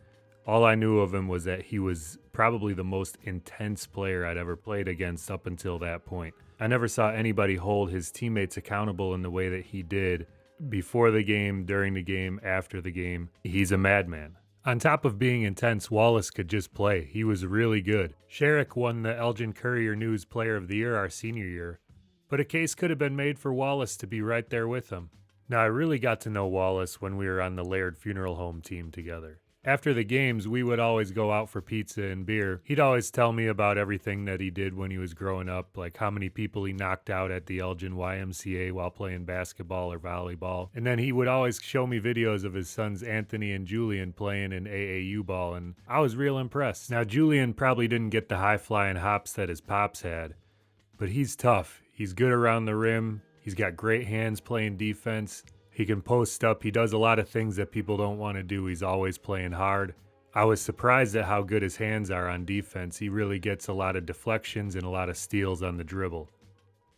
all I knew of him was that he was probably the most intense player I'd ever played against up until that point. I never saw anybody hold his teammates accountable in the way that he did before the game, during the game, after the game. He's a madman. On top of being intense, Wallace could just play. He was really good. Sherrick won the Elgin Courier News Player of the Year our senior year, but a case could have been made for Wallace to be right there with him. Now, I really got to know Wallace when we were on the Laird Funeral Home team together. After the games, we would always go out for pizza and beer. He'd always tell me about everything that he did when he was growing up, like how many people he knocked out at the Elgin YMCA while playing basketball or volleyball. And then he would always show me videos of his sons Anthony and Julian playing in AAU ball, and I was real impressed. Now, Julian probably didn't get the high-flying hops that his pops had, but he's tough. He's good around the rim. He's got great hands playing defense. He can post up. He does a lot of things that people don't want to do. He's always playing hard. I was surprised at how good his hands are on defense. He really gets a lot of deflections and a lot of steals on the dribble.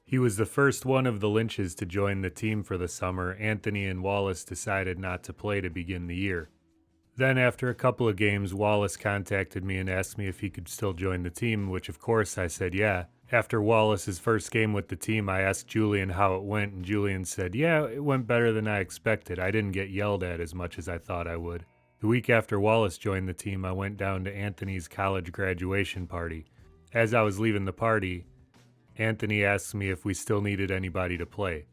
He was the first one of the Lynches to join the team for the summer. Anthony and Wallace decided not to play to begin the year. Then after a couple of games, Wallace contacted me and asked me if he could still join the team, which of course I said yeah. After Wallace's first game with the team, I asked Julian how it went, and Julian said, yeah, it went better than I expected. I didn't get yelled at as much as I thought I would. The week after Wallace joined the team, I went down to Anthony's college graduation party. As I was leaving the party, Anthony asked me if we still needed anybody to play.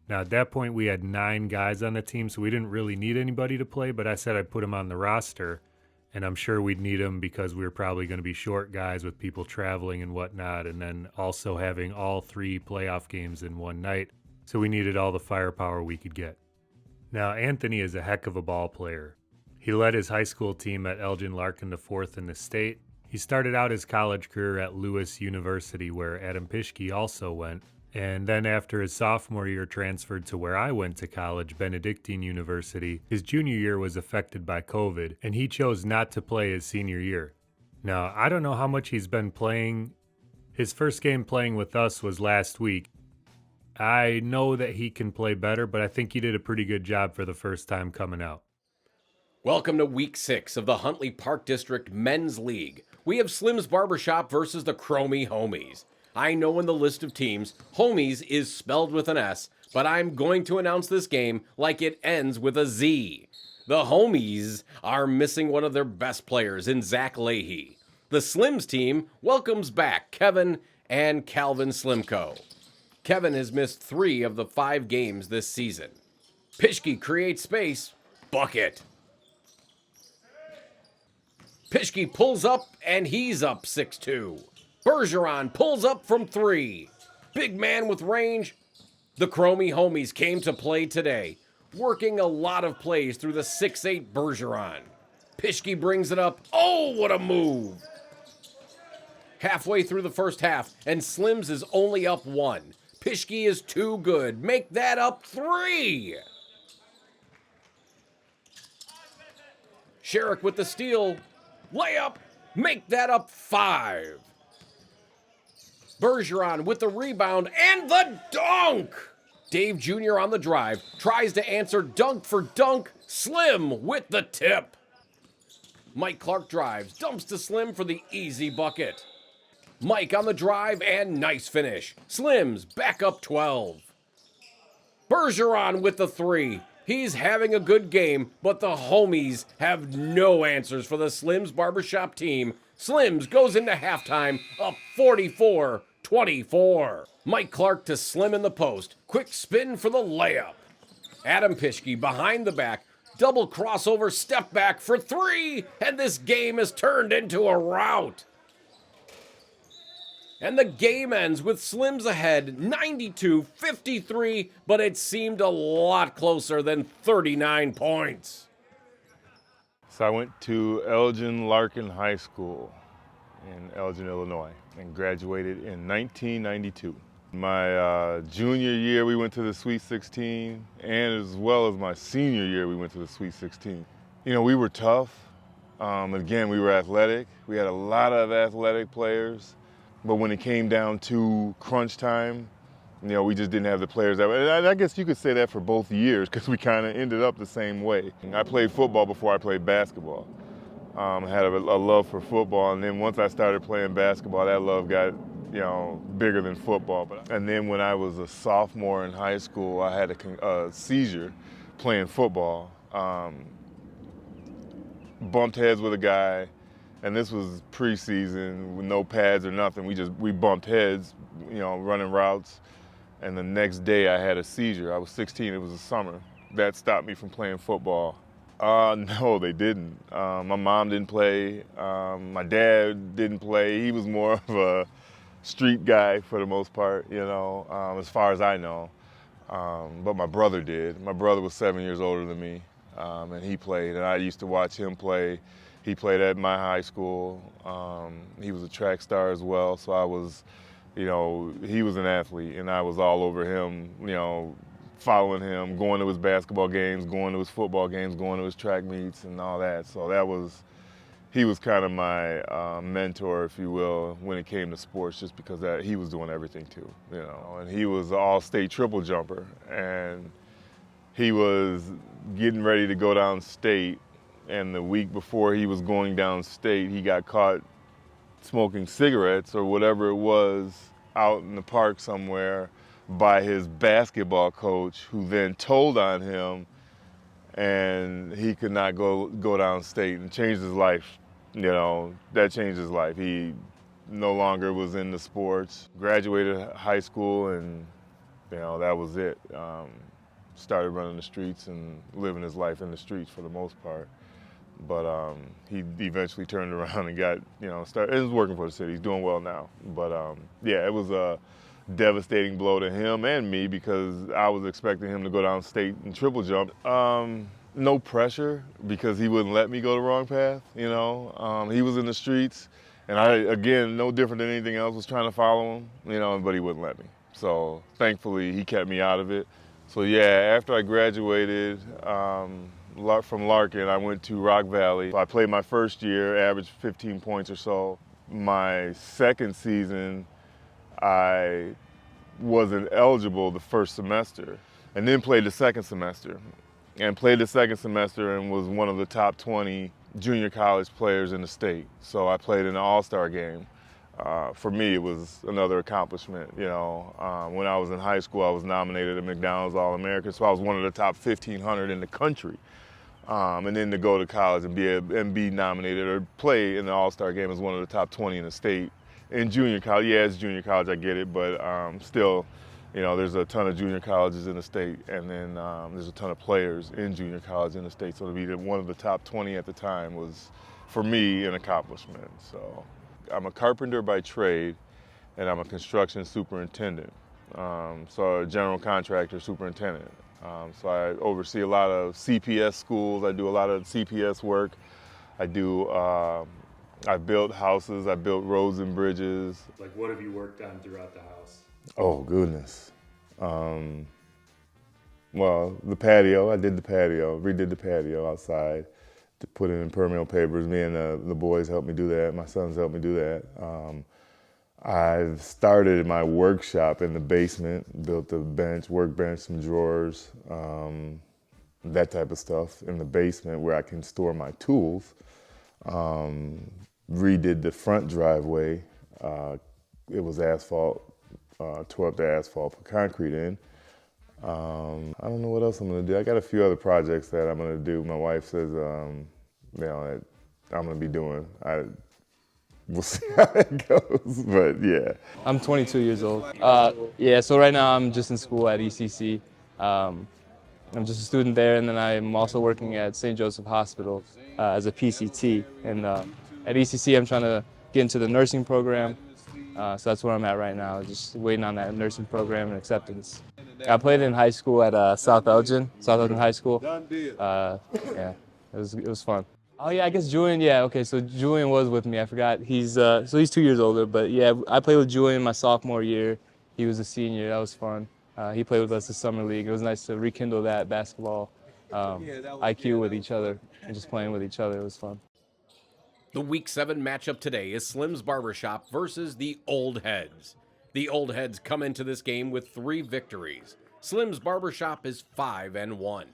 Now at that point we had 9 guys on the team, so we didn't really need anybody to play, but I said I'd put him on the roster, and I'm sure we'd need him because we were probably going to be short guys with people traveling and whatnot, and then also having all 3 playoff games in one night, so we needed all the firepower we could get. Now Anthony is a heck of a ball player. He led his high school team at Elgin Larkin to 4th in the state. He started out his college career at Lewis University, where Adam Pischke also went, and then after his sophomore year transferred to where I went to college, Benedictine University. His junior year was affected by COVID, and he chose not to play his senior year. Now, I don't know how much he's been playing. His first game playing with us was last week. I know that he can play better, but I think he did a pretty good job for the first time coming out. Welcome to Week 6 of the Huntley Park District Men's League. We have Slim's Barbershop versus the Cromie Homies. I know in the list of teams, Homies is spelled with an S, but I'm going to announce this game like it ends with a Z. The Homies are missing one of their best players in Zach Leahy. The Slims team welcomes back Kevin and Calvin Slimko. Kevin has missed 3 of the 5 games this season. Pischke creates space, bucket. Pischke pulls up, and he's up 6-2. Bergeron pulls up from 3. Big man with range. The Cromie Homies came to play today, working a lot of plays through the 6'8 Bergeron. Pischke brings it up. Oh, what a move! Halfway through the first half, and Slims is only up 1. Pischke is too good. Make that up 3. Sherrick with the steal. Layup, make that up 5. Bergeron with the rebound and the dunk. Dave Jr. on the drive, tries to answer dunk for dunk. Slim with the tip. Mike Clark drives, dumps to Slim for the easy bucket. Mike on the drive and nice finish. Slim's back up 12. Bergeron with the 3. He's having a good game, but the Homies have no answers for the Slims Barbershop team. Slims goes into halftime up 44-24. Mike Clark to Slim in the post. Quick spin for the layup. Adam Pischke behind the back. Double crossover, step back for 3. And this game is turned into a rout. And the game ends with Slims ahead 92-53, but it seemed a lot closer than 39 points. So I went to Elgin Larkin High School in Elgin, Illinois, and graduated in 1992. My junior year, we went to the Sweet 16, and as well as my senior year, we went to the Sweet 16. You know, we were tough. Again, we were athletic. We had a lot of athletic players. But when it came down to crunch time, you know, we just didn't have the players that way. And I guess you could say that for both years because we kind of ended up the same way. I played football before I played basketball. I had a love for football, and then once I started playing basketball, that love got, you know, bigger than football. And then when I was a sophomore in high school, I had a seizure playing football. Bumped heads with a guy. And this was preseason with no pads or nothing. We bumped heads, you know, running routes. And the next day I had a seizure. I was 16, it was the summer. That stopped me from playing football. No, they didn't. My mom didn't play. My dad didn't play. He was more of a street guy for the most part, you know, as far as I know. But my brother did. My brother was 7 years older than me, and he played. And I used to watch him play. He played at my high school. He was a track star as well, so I was, you know, he was an athlete, and I was all over him, you know, following him, going to his basketball games, going to his football games, going to his track meets and all that. So that was, he was kind of my mentor, if you will, when it came to sports, just because he was doing everything too, you know. And he was an all-state triple jumper, and he was getting ready to go down state, and the week before he was going down state, he got caught smoking cigarettes or whatever it was out in the park somewhere by his basketball coach, who then told on him, and he could not go down state, and changed his life. You know, that changed his life. He no longer was into sports, graduated high school, and, you know, that was it. Started running the streets and living his life in the streets for the most part. But he eventually turned around and got, you know, he was working for the city. He's doing well now. But yeah, it was a devastating blow to him and me, because I was expecting him to go down state and triple jump. No pressure, because he wouldn't let me go the wrong path, you know. He was in the streets, and I, again, no different than anything else, was trying to follow him, you know, but he wouldn't let me. So thankfully, he kept me out of it. So yeah, after I graduated from Larkin, I went to Rock Valley. I played my first year, averaged 15 points or so. My second season, I wasn't eligible the first semester, and then played the second semester. And played the second semester and was one of the top 20 junior college players in the state. So I played in the All-Star game. For me, it was another accomplishment. You know, when I was in high school, I was nominated at McDonald's All-American, so I was one of the top 1,500 in the country. And then to go to college and be nominated or play in the All-Star game as one of the top 20 in the state. In junior college, yeah, it's junior college, I get it, but still, you know, there's a ton of junior colleges in the state, and then there's a ton of players in junior college in the state. So to be one of the top 20 at the time was, for me, an accomplishment. So I'm a carpenter by trade, and I'm a construction superintendent. So a general contractor superintendent. So I oversee a lot of CPS schools. I do a lot of CPS work. I built houses. I built roads and bridges. Like, what have you worked on throughout the house? Oh, goodness. Well, the patio, I did the patio, redid the patio outside, to put in impermeable papers. Me and the boys helped me do that. My sons helped me do that. I've started my workshop in the basement, built a bench, workbench, some drawers, that type of stuff in the basement where I can store my tools. Redid the front driveway. It was asphalt. Tore up the asphalt, put concrete in. I don't know what else I'm gonna do. I got a few other projects that I'm gonna do. My wife says, you know, that I'm gonna be doing. We'll see how it goes, but yeah. I'm 22 years old. Yeah, so right now I'm just in school at ECC. I'm just a student there, and then I'm also working at St. Joseph Hospital as a PCT. And at ECC, I'm trying to get into the nursing program. So that's where I'm at right now, just waiting on that nursing program and acceptance. I played in high school at South Elgin High School. Yeah, it was fun. Oh yeah, I guess Julian, yeah, okay, so Julian was with me, I forgot. He's 2 years older, but yeah, I played with Julian my sophomore year. He was a senior, that was fun. He played with us the summer league. It was nice to rekindle that basketball IQ with each other and just playing with each other, it was fun. The Week 7 matchup today is Slim's Barbershop versus the Old Heads. The Old Heads come into this game with 3 victories. Slim's Barbershop is 5-1.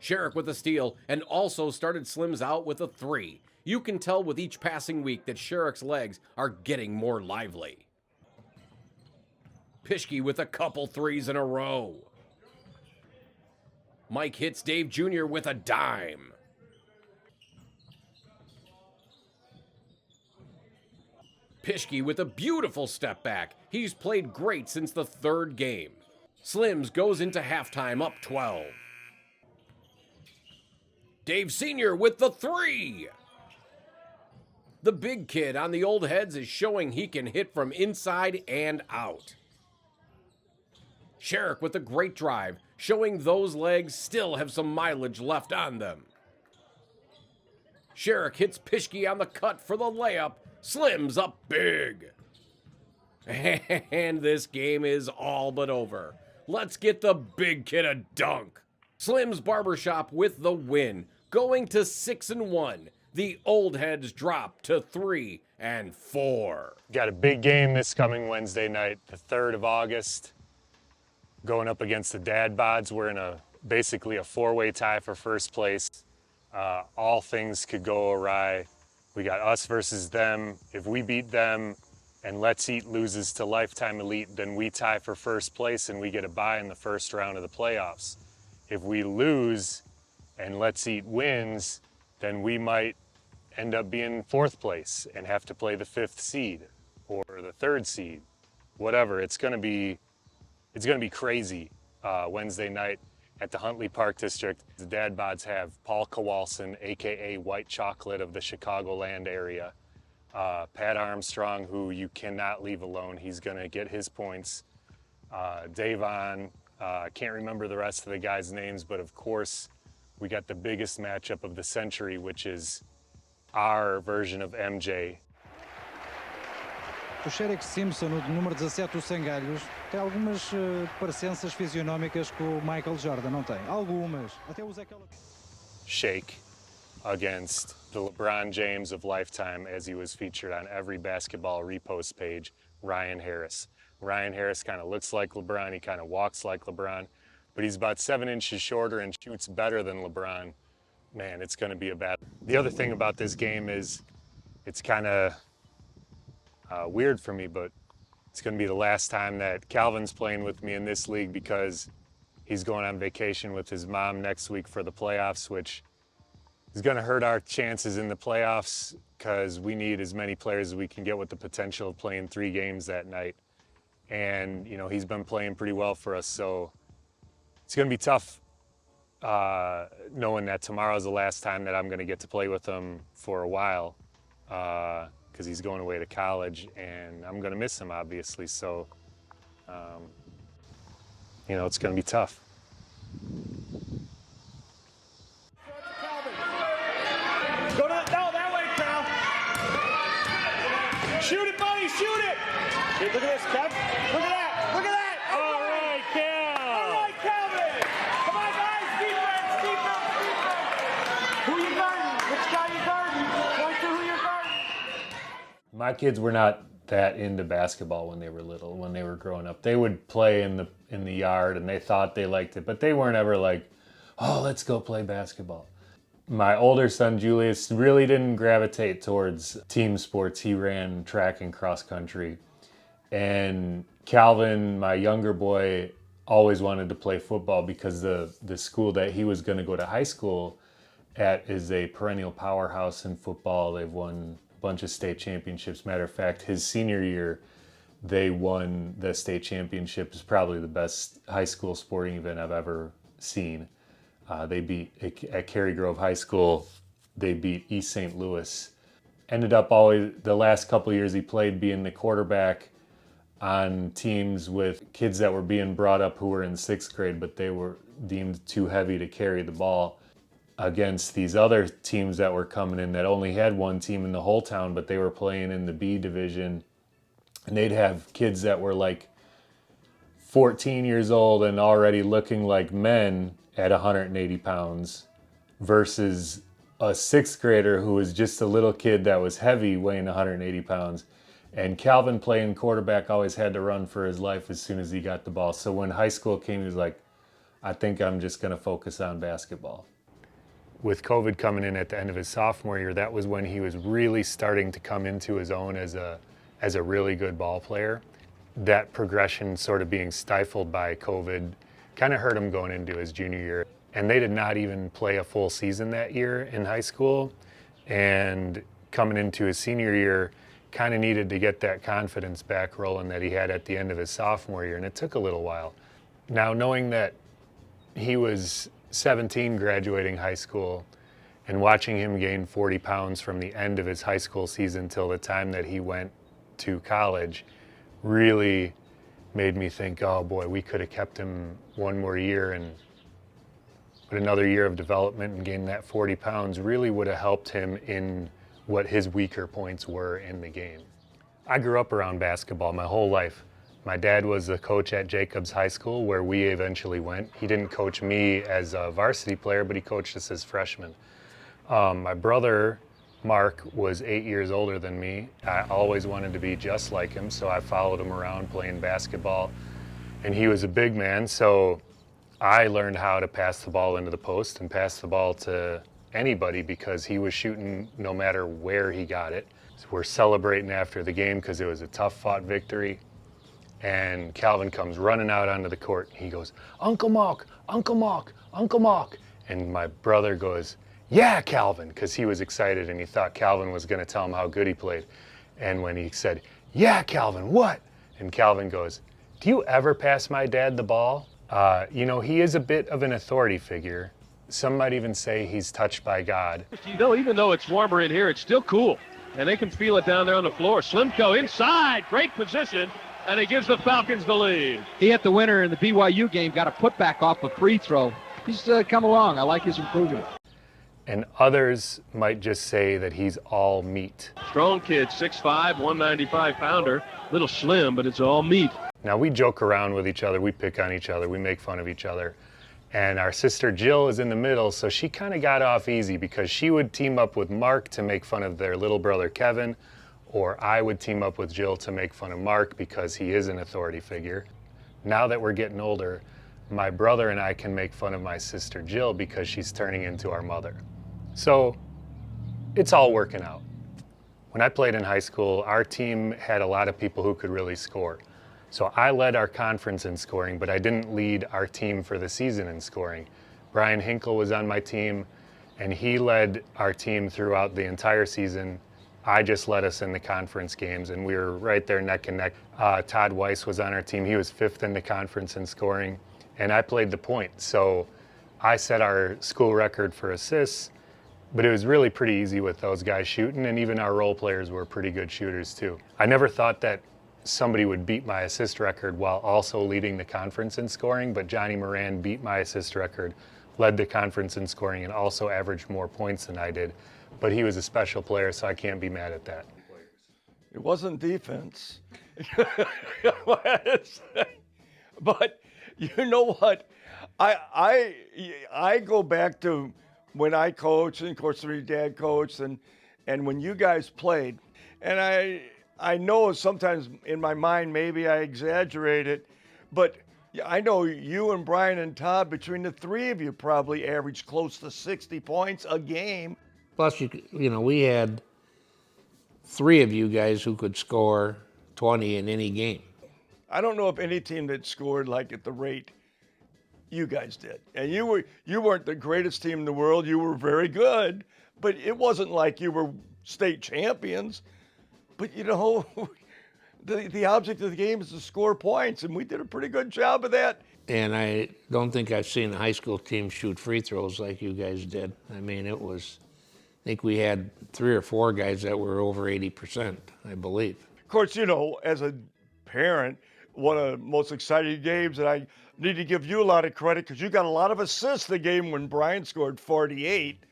Sherrick with a steal and also started Slim's out with a 3. You can tell with each passing week that Sherrick's legs are getting more lively. Pischke with a couple 3s in a row. Mike hits Dave Jr. with a dime. Pischke with a beautiful step back. He's played great since the 3rd game. Slims goes into halftime up 12. Dave Sr. with the 3. The big kid on the Old Heads is showing he can hit from inside and out. Sherrick with a great drive, showing those legs still have some mileage left on them. Sherrick hits Pischke on the cut for the layup. Slims up big. And this game is all but over. Let's get the big kid a dunk. Slim's Barbershop with the win. Going to 6-1. The Old Heads drop to 3-4. Got a big game this coming Wednesday night, the 3rd of August, going up against the Dad Bods. We're in basically a 4-way tie for first place. All things could go awry. We got us versus them. If we beat them and Let's Eat loses to Lifetime Elite, then we tie for first place and we get a bye in the first round of the playoffs. If we lose and Let's Eat wins, then we might end up being 4th place and have to play the 5th seed or the 3rd seed, whatever. It's gonna be crazy Wednesday night at the Huntley Park District. The Dad Bods have Paul Kowalson, AKA White Chocolate of the Chicagoland area. Pat Armstrong, who you cannot leave alone. He's gonna get his points. Davon, I can't remember the rest of the guys' names, but of course, we got the biggest matchup of the century, which is our version of MJ. O Sherrick Simpson, o número 17 do Sangalhos, tem algumas parecenças fisionómicas com o Michael Jordan, não tem? Algumas. Até usa aquela... Shake against the LeBron James of Lifetime, as he was featured on every basketball repost page, Ryan Harris. Ryan Harris kind of looks like LeBron, he kind of walks like LeBron, but he's about 7 inches shorter and shoots better than LeBron. Man, it's going to be a battle. The other thing about this game is it's kind of weird for me, but it's going to be the last time that Calvin's playing with me in this league because he's going on vacation with his mom next week for the playoffs, which is going to hurt our chances in the playoffs because we need as many players as we can get with the potential of playing 3 games that night. And, you know, he's been playing pretty well for us, so it's going to be tough knowing that tomorrow's the last time that I'm going to get to play with him for a while because he's going away to college and I'm going to miss him, obviously. So, you know, it's going to be tough. Go to that way, Cal. Shoot it, buddy, shoot it. Hey, look at this, Kev. Look at that. Look at that. All right, Cal. All right, Calvin. Come on, guys. Defense. Who you guarding? Which guy you guarding? Point to who you're guarding. My kids were not that into basketball when they were little, when they were growing up. They would play in the yard and they thought they liked it, but they weren't ever like, oh, let's go play basketball. My older son, Julius, really didn't gravitate towards team sports. He ran track and cross country. And Calvin, my younger boy, always wanted to play football because the school that he was going to go to high school at is a perennial powerhouse in football. They've won a bunch of state championships. Matter of fact, his senior year, they won the state championship. It's probably the best high school sporting event I've ever seen. They beat, at Cary Grove High School, they beat East St. Louis. Ended up always, the last couple of years he played, being the quarterback on teams with kids that were being brought up who were in 6th grade, but they were deemed too heavy to carry the ball against these other teams that were coming in that only had one team in the whole town, but they were playing in the B division. And they'd have kids that were like 14 years old and already looking like men at 180 pounds versus a 6th grader who was just a little kid that was heavy weighing 180 pounds. And Calvin, playing quarterback, always had to run for his life as soon as he got the ball. So when high school came, he was like, I think I'm just going to focus on basketball. With COVID coming in at the end of his sophomore year, that was when he was really starting to come into his own as a really good ball player. That progression sort of being stifled by COVID kind of hurt him going into his junior year. And they did not even play a full season that year in high school. And coming into his senior year, kind of needed to get that confidence back rolling that he had at the end of his sophomore year, and it took a little while. Now, knowing that he was 17 graduating high school and watching him gain 40 pounds from the end of his high school season till the time that he went to college really made me think, oh boy, we could have kept him one more year, and but another year of development and gaining that 40 pounds really would have helped him in what his weaker points were in the game. I grew up around basketball my whole life. My dad was a coach at Jacobs High School, where we eventually went. He didn't coach me as a varsity player, but he coached us as freshmen. My brother, Mark, was 8 years older than me. I always wanted to be just like him, so I followed him around playing basketball. And he was a big man, so I learned how to pass the ball into the post and pass the ball to anybody because he was shooting no matter where he got it. So we're celebrating after the game because it was a tough-fought victory. And Calvin comes running out onto the court. He goes, "Uncle Mark, Uncle Mark, Uncle Mark." And my brother goes, "Yeah, Calvin," because he was excited and he thought Calvin was going to tell him how good he played. And when he said, "Yeah, Calvin, what?" And Calvin goes, "Do you ever pass my dad the ball?" He is a bit of an authority figure. Some might even say he's touched by God. Even though it's warmer in here, it's still cool. And they can feel it down there on the floor. Slimko inside, great position. And he gives the Falcons the lead. He hit the winner in the BYU game, got a putback off a free throw. He's come along. I like his improvement. And others might just say that he's all meat. Strong kid, 6'5", 195-pounder. Little slim, but it's all meat. Now, we joke around with each other. We pick on each other. We make fun of each other. And our sister Jill is in the middle, so she kind of got off easy because she would team up with Mark to make fun of their little brother Kevin, or I would team up with Jill to make fun of Mark because he is an authority figure. Now that we're getting older, my brother and I can make fun of my sister Jill because she's turning into our mother. So it's all working out. When I played in high school, our team had a lot of people who could really score. So I led our conference in scoring, but I didn't lead our team for the season in scoring. Brian Hinkle was on my team, and he led our team throughout the entire season. I just led us in the conference games, and we were right there neck and neck. Todd Weiss was on our team. He was 5th in the conference in scoring, and I played the point. So I set our school record for assists, but it was really pretty easy with those guys shooting, and even our role players were pretty good shooters too. I never thought that somebody would beat my assist record while also leading the conference in scoring, but Johnny Moran beat my assist record, led the conference in scoring, and also averaged more points than I did. But he was a special player, so I can't be mad at that. It wasn't defense. But you know what? I go back to when I coached, and of course your dad coached, and when you guys played, and I know sometimes in my mind maybe I exaggerate it, but I know you and Brian and Todd, between the three of you, probably averaged close to 60 points a game. Plus, we had 3 of you guys who could score 20 in any game. I don't know of any team that scored like at the rate you guys did. And you weren't the greatest team in the world. You were very good, but it wasn't like you were state champions. But the object of the game is to score points, and we did a pretty good job of that. And I don't think I've seen a high school team shoot free throws like you guys did. I mean, I think we had 3 or 4 guys that were over 80%, I believe. Of course, as a parent, one of the most exciting games, and I need to give you a lot of credit because you got a lot of assists the game when Brian scored 48,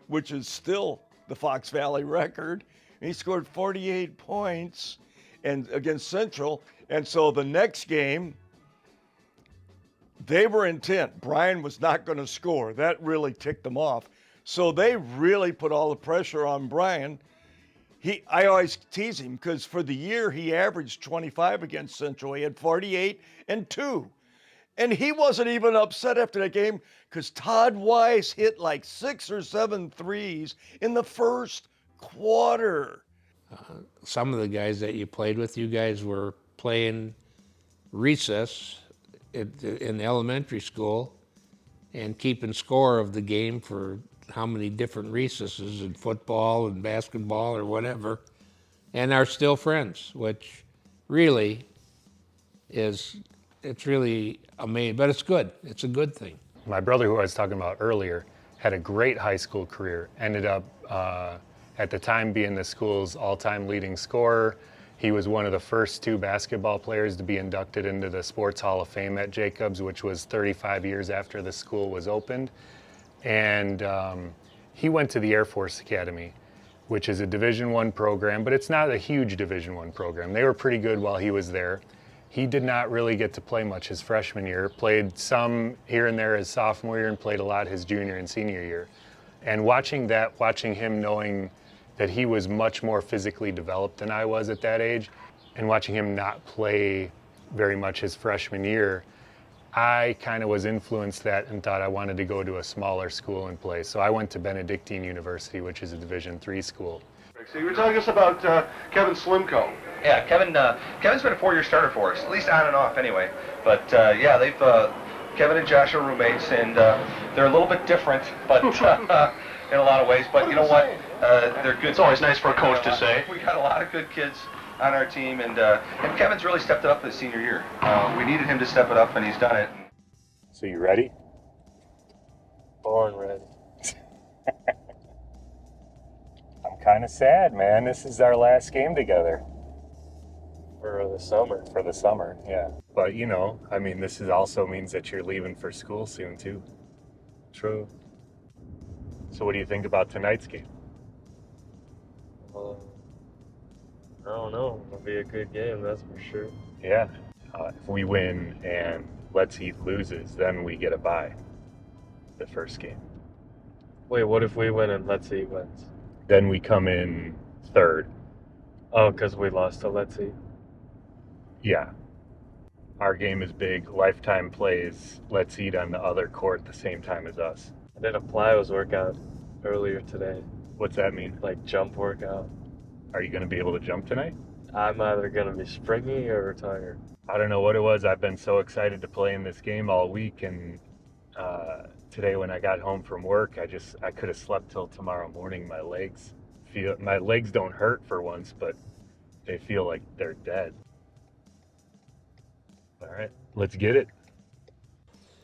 which is still the Fox Valley record. And he scored 48 points and against Central. And so the next game, they were intent. Brian was not going to score. That really ticked them off. So they really put all the pressure on Brian. I always tease him because for the year he averaged 25 against Central. He had 48 and 2. And he wasn't even upset after that game because Todd Weiss hit like 6 or 7 threes in the first quarter. Some of the guys that you played with, you guys were playing recess in elementary school and keeping score of the game for how many different recesses in football and basketball or whatever, and are still friends, which really it's really amazing, but it's good. It's a good thing. My brother, who I was talking about earlier, had a great high school career, ended up at the time being the school's all-time leading scorer. He was one of the first 2 basketball players to be inducted into the Sports Hall of Fame at Jacobs, which was 35 years after the school was opened. And he went to the Air Force Academy, which is a Division I program, but it's not a huge Division I program. They were pretty good while he was there. He did not really get to play much his freshman year, played some here and there his sophomore year and played a lot his junior and senior year. And watching him knowing that he was much more physically developed than I was at that age, and watching him not play very much his freshman year, I kind of was influenced that and thought I wanted to go to a smaller school and play. So I went to Benedictine University, which is a Division III school. So you were telling us about Kevin Slimko. Yeah, Kevin's been a 4-year starter for us, at least on and off anyway. But yeah, Kevin and Josh are roommates, and they're a little bit different, but in a lot of ways. But you know what? They're good. It's always nice for a coach to say. We got a lot of good kids on our team, and Kevin's really stepped it up his senior year. We needed him to step it up, and he's done it. So you ready? Born ready. I'm kind of sad, man. This is our last game together. For the summer. For the summer, yeah. But you know, I mean, this also means that you're leaving for school soon too. True. So what do you think about tonight's game? I don't know. It'll be a good game, that's for sure. Yeah. If we win and Let's Eat loses, then we get a bye. The first game. Wait, what if we win and Let's Eat wins? Then we come in third. Oh, because we lost to Let's Eat. Yeah. Our game is big. Lifetime plays Let's Eat on the other court at the same time as us. I did a plyos workout earlier today. What's that mean? Like jump workout. Are you going to be able to jump tonight? I'm either going to be springy or retired. I don't know what it was. I've been so excited to play in this game all week, and today when I got home from work, I could have slept till tomorrow morning. My legs don't hurt for once, but they feel like they're dead. All right, let's get it.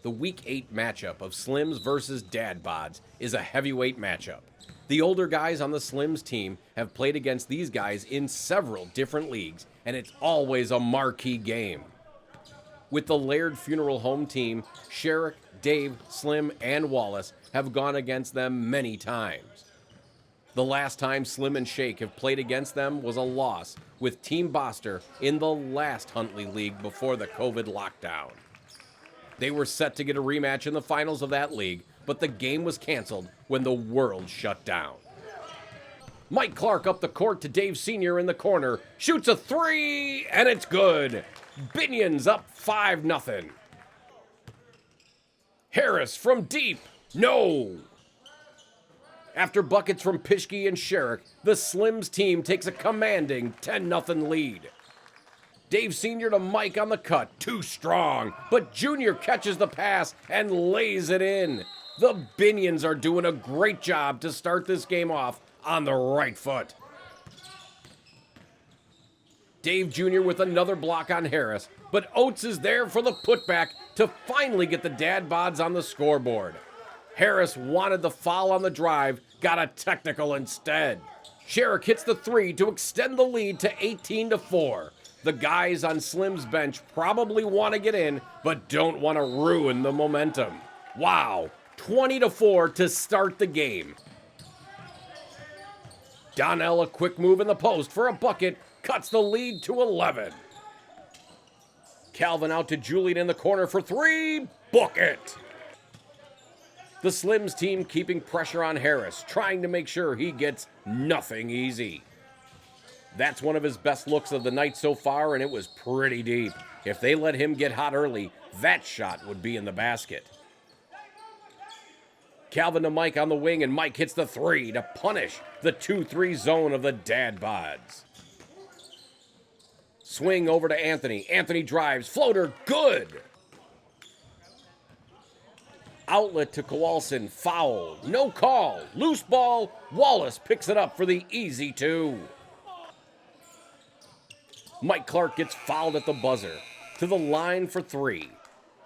The Week 8 matchup of Slims versus Dad Bods is a heavyweight matchup. The older guys on the Slims team have played against these guys in several different leagues, and it's always a marquee game. With the Laird Funeral Home team, Sherrick, Dave, Slim, and Wallace have gone against them many times. The last time Slim and Shake have played against them was a loss with Team Boster in the last Huntley League before the COVID lockdown. They were set to get a rematch in the finals of that league, but the game was canceled when the world shut down. Mike Clark up the court to Dave Sr. in the corner, shoots a three, and it's good. Binions up 5-0. Harris from deep, no. After buckets from Pischke and Sherrick, the Slims team takes a commanding 10-0 lead. Dave Sr. to Mike on the cut, too strong, but Junior catches the pass and lays it in. The Binions are doing a great job to start this game off on the right foot. Dave Jr. with another block on Harris, but Oates is there for the putback to finally get the Dad Bods on the scoreboard. Harris wanted the foul on the drive, got a technical instead. Sherrick hits the three to extend the lead to 18-4. The guys on Slim's bench probably want to get in, but don't want to ruin the momentum. Wow, 20-4 to start the game. Donnell, a quick move in the post for a bucket, cuts the lead to 11. Calvin out to Julian in the corner for three, bucket. The Slims team keeping pressure on Harris, trying to make sure he gets nothing easy. That's one of his best looks of the night so far, and it was pretty deep. If they let him get hot early, that shot would be in the basket. Calvin to Mike on the wing, and Mike hits the three to punish the 2-3 zone of the Dad Bods. Swing over to Anthony. Anthony drives, floater, good. Outlet to Kowalson, foul, no call, loose ball, Wallace picks it up for the easy two. Mike Clark gets fouled at the buzzer, to the line for three.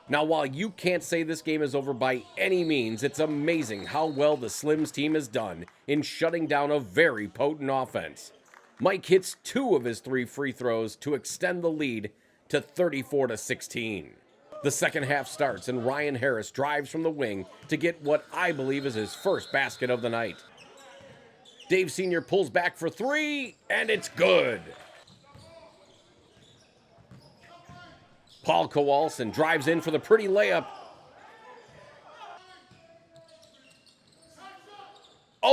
Now, while you can't say this game is over by any means, it's amazing how well the Slims team has done in shutting down a very potent offense. Mike hits 2 of his 3 free throws to extend the lead to 34-16. The second half starts, and Ryan Harris drives from the wing to get what I believe is his first basket of the night. Dave Sr. pulls back for 3, and it's good. Paul Kowalson drives in for the pretty layup.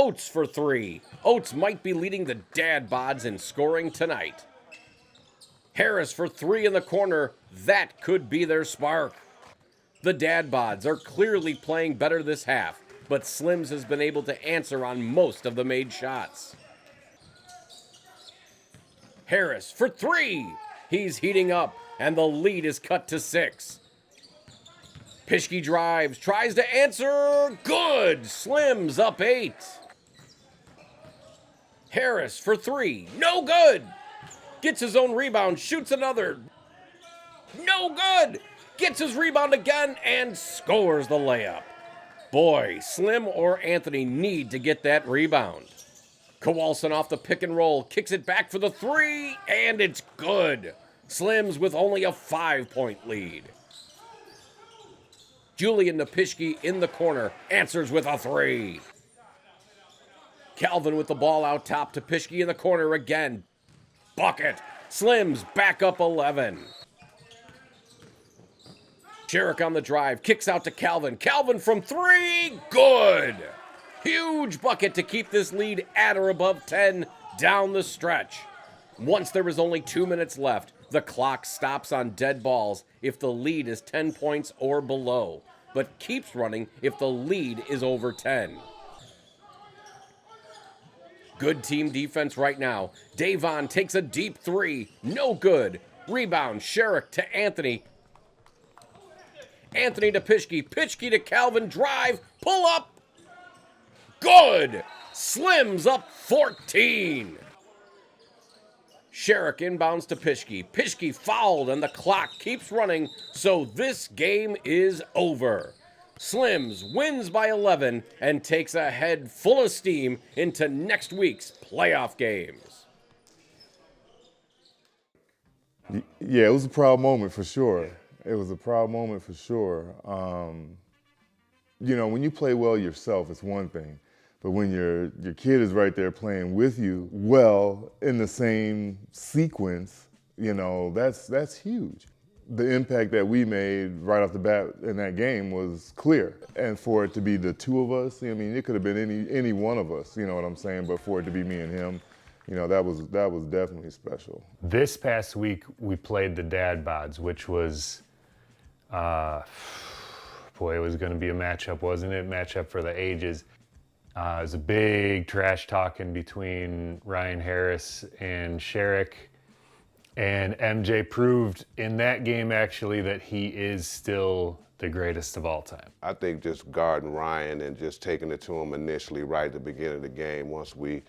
Oates for three. Oates might be leading the dad bods in scoring tonight. Harris for three in the corner. That could be their spark. The dad bods are clearly playing better this half, but Slims has been able to answer on most of the made shots. Harris for three. He's heating up, and the lead is cut to 6. Pischke drives, tries to answer. Good. Slims up 8. Harris for three. No good. Gets his own rebound, shoots another. No good. Gets his rebound again and scores the layup. Boy, Slim or Anthony need to get that rebound. Kowalson off the pick and roll, kicks it back for the three, and it's good. Slims with only a 5-point lead. Julian Napischke in the corner, answers with a three. Calvin with the ball out top to Pischke in the corner again. Bucket. Slims back up 11. Sherrick on the drive, kicks out to Calvin. Calvin from three, good. Huge bucket to keep this lead at or above 10 down the stretch. Once there is only 2 minutes left, the clock stops on dead balls if the lead is 10 points or below, but keeps running if the lead is over 10. Good team defense right now. Davon takes a deep three, no good. Rebound, Sherrick to Anthony. Anthony to Pischke, Pischke to Calvin, drive, pull up. Good! Slims up 14. Sherrick inbounds to Pischke. Pischke fouled and the clock keeps running, so this game is over. Slims wins by 11 and takes a head full of steam into next week's playoff games. Yeah, it was a proud moment for sure. It was a proud moment for sure. You know, when you play well yourself, it's one thing. But when your kid is right there playing with you well in the same sequence, you know, that's huge. The impact that we made right off the bat in that game was clear. And for it to be the two of us, I mean, it could have been any one of us, you know what I'm saying? But for it to be me and him, you know, that was definitely special. This past week, we played the Dad Bods, which was, boy, it was going to be a matchup, wasn't it? Matchup for the ages. It was a big trash talking between Ryan Harris and Sherrick. And MJ proved in that game, actually, that he is still the greatest of all time. I think just guarding Ryan and just taking it to him initially right at the beginning of the game, once we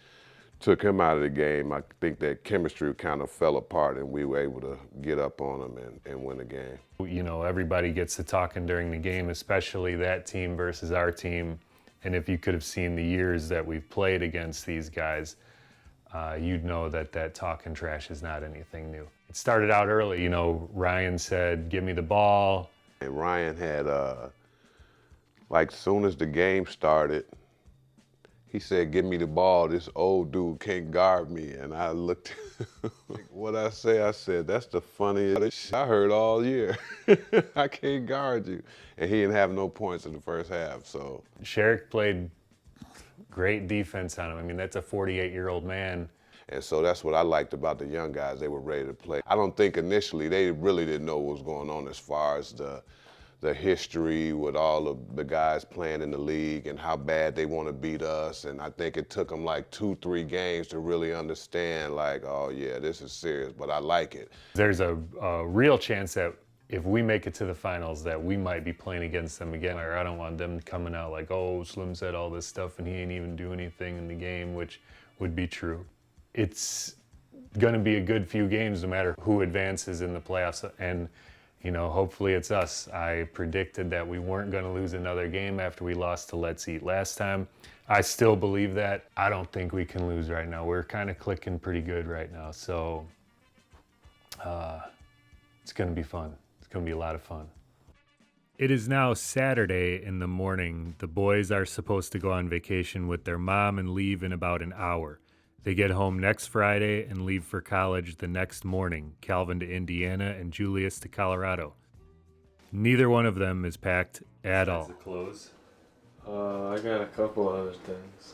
took him out of the game, I think that chemistry kind of fell apart and we were able to get up on him and win the game. You know, everybody gets to talking during the game, especially that team versus our team. And if you could have seen the years that we've played against these guys, you'd know that talking trash is not anything new. It started out early, you know, Ryan said, give me the ball. And Ryan had, like, soon as the game started, he said, give me the ball, this old dude can't guard me. And I looked, what I said, that's the funniest shit I heard all year. I can't guard you. And he didn't have no points in the first half, so. Sherrick played great defense on him. I mean, that's a 48-year-old man. And so that's what I liked about the young guys. They were ready to play. I don't think initially they really didn't know what was going on as far as the history with all of the guys playing in the league and how bad they want to beat us. And I think it took them like 2-3 games to really understand, like, oh yeah, this is serious, but I like it. There's a real chance that if we make it to the finals that we might be playing against them again. Or I don't want them coming out like, oh, Slim said all this stuff and he ain't even do anything in the game, which would be true. It's gonna be a good few games no matter who advances in the playoffs. And you know, hopefully it's us. I predicted that we weren't going to lose another game after we lost to Let's Eat last time. I still believe that. I don't think we can lose right now. We're kind of clicking pretty good right now. So it's going to be fun. It's going to be a lot of fun. It is now Saturday in the morning. The boys are supposed to go on vacation with their mom and leave in about an hour. They get home next Friday and leave for college the next morning, Calvin to Indiana and Julius to Colorado. Neither one of them is packed at all. Clothes? I got a couple other things.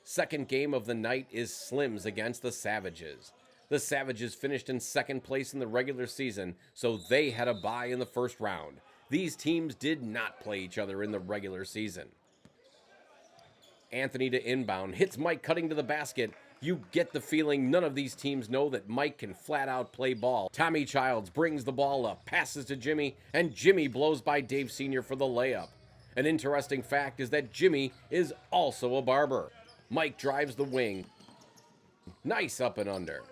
Second game of the night is Slims against the Savages. The Savages finished in second place in the regular season, so they had a bye in the first round. These teams did not play each other in the regular season. Anthony to inbound, hits Mike cutting to the basket. You get the feeling none of these teams know that Mike can flat out play ball. Tommy Childs brings the ball up, passes to Jimmy, and Jimmy blows by Dave Sr. for the layup. An interesting fact is that Jimmy is also a barber. Mike drives the wing. Nice up and under.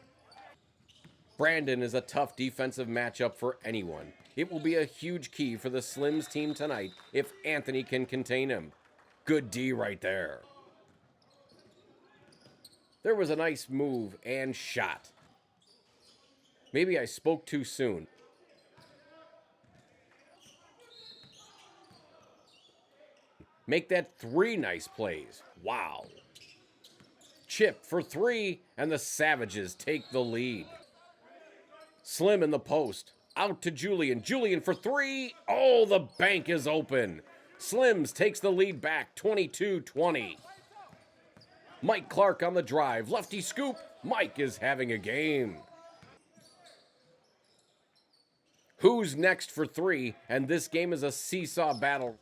Brandon is a tough defensive matchup for anyone. It will be a huge key for the Slims team tonight if Anthony can contain him. Good D right there. There was a nice move and shot. Maybe I spoke too soon. Make that 3 nice plays. Wow. Chip for 3, and the Savages take the lead. Slim in the post. Out to Julian. Julian for 3. Oh, the bank is open. Slims takes the lead back, 22-20. Mike Clark on the drive. Lefty scoop. Mike is having a game. Who's next for 3? And this game is a seesaw battle.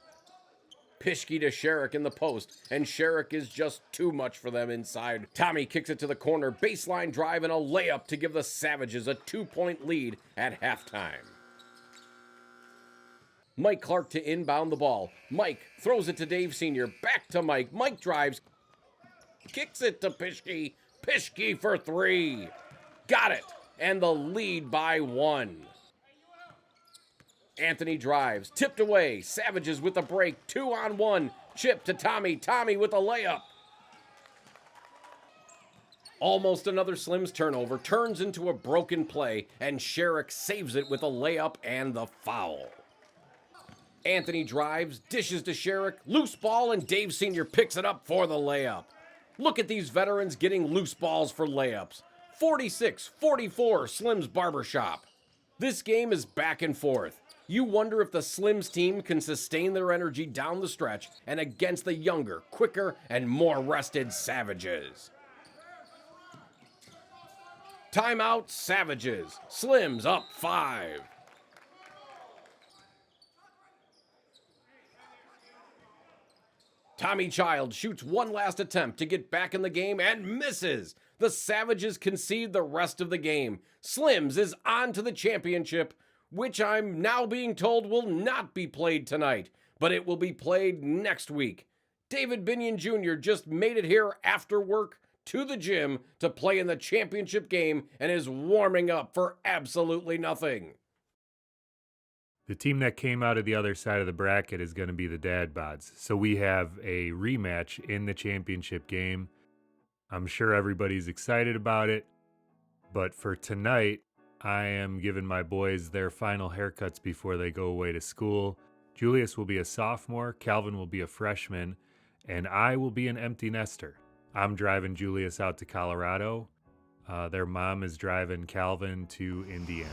Pischke to Sherrick in the post, and Sherrick is just too much for them inside. Tommy kicks it to the corner, baseline drive, and a layup to give the Savages a 2-point lead at halftime. Mike Clark to inbound the ball. Mike throws it to Dave Sr., back to Mike. Mike drives, kicks it to Pischke. Pischke for 3. Got it, and the lead by 1. Anthony drives, tipped away. Savages with the break, 2-on-1. Chip to Tommy. Tommy with the layup. Almost another Slims turnover, turns into a broken play, and Sherrick saves it with a layup and the foul. Anthony drives, dishes to Sherrick, loose ball, and Dave Sr. picks it up for the layup. Look at these veterans getting loose balls for layups. 46-44, Slims Barbershop. This game is back and forth. You wonder if the Slims team can sustain their energy down the stretch and against the younger, quicker, and more rested Savages. Timeout, Savages. Slims up 5. Tommy Child shoots one last attempt to get back in the game and misses. The Savages concede the rest of the game. Slims is on to the championship, which I'm now being told will not be played tonight, but it will be played next week. David Binion Jr. just made it here after work to the gym to play in the championship game and is warming up for absolutely nothing. The team that came out of the other side of the bracket is going to be the Dad Bods. So we have a rematch in the championship game. I'm sure everybody's excited about it, but for tonight, I am giving my boys their final haircuts before they go away to school. Julius will be a sophomore, Calvin will be a freshman, and I will be an empty nester. I'm driving Julius out to Colorado. Their mom is driving Calvin to Indiana.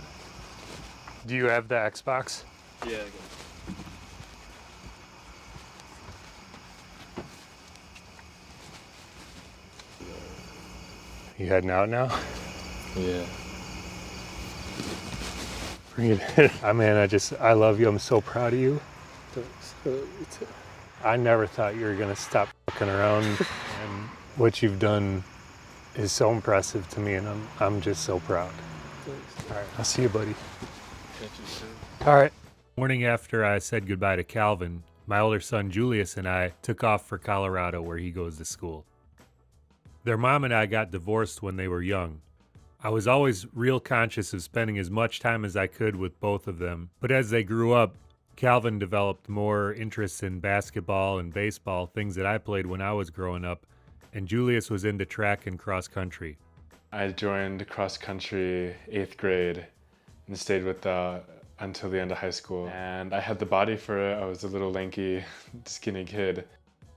Do you have the Xbox? Yeah, You heading out now? Yeah. Bring it in. I mean, I love you. I'm so proud of you. I never thought you were going to stop fucking around. And what you've done is so impressive to me, and I'm just so proud. All right, I'll see you, buddy. Catch you soon. All right. Morning after I said goodbye to Calvin, my older son Julius and I took off for Colorado where he goes to school. Their mom and I got divorced when they were young. I was always real conscious of spending as much time as I could with both of them, but as they grew up, Calvin developed more interests in basketball and baseball, things that I played when I was growing up, and Julius was into track and cross country. I joined cross country 8th grade and stayed with until the end of high school. And I had the body for it. I was a little lanky, skinny kid.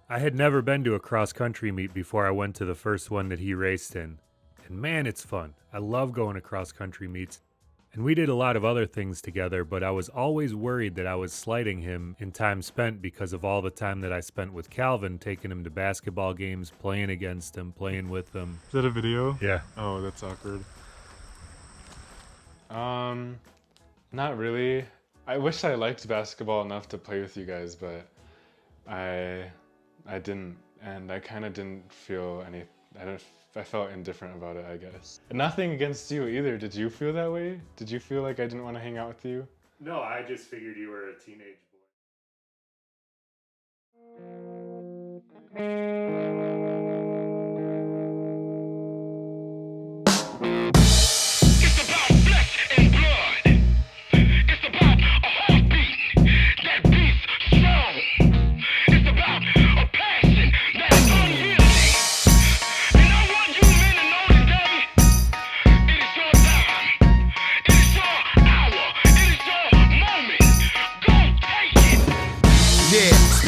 I had never been to a cross country meet before I went to the first one that he raced in. And man, it's fun. I love going to cross country meets. And we did a lot of other things together, but I was always worried that I was slighting him in time spent because of all the time that I spent with Calvin, taking him to basketball games, playing against him, playing with him. Is that a video? Yeah. Oh, that's awkward. Not really. I wish I liked basketball enough to play with you guys, but I didn't, and I kind of didn't feel any. I felt indifferent about it, I guess. Nothing against you either. Did you feel that way? Did you feel like I didn't want to hang out with you? No, I just figured you were a teenage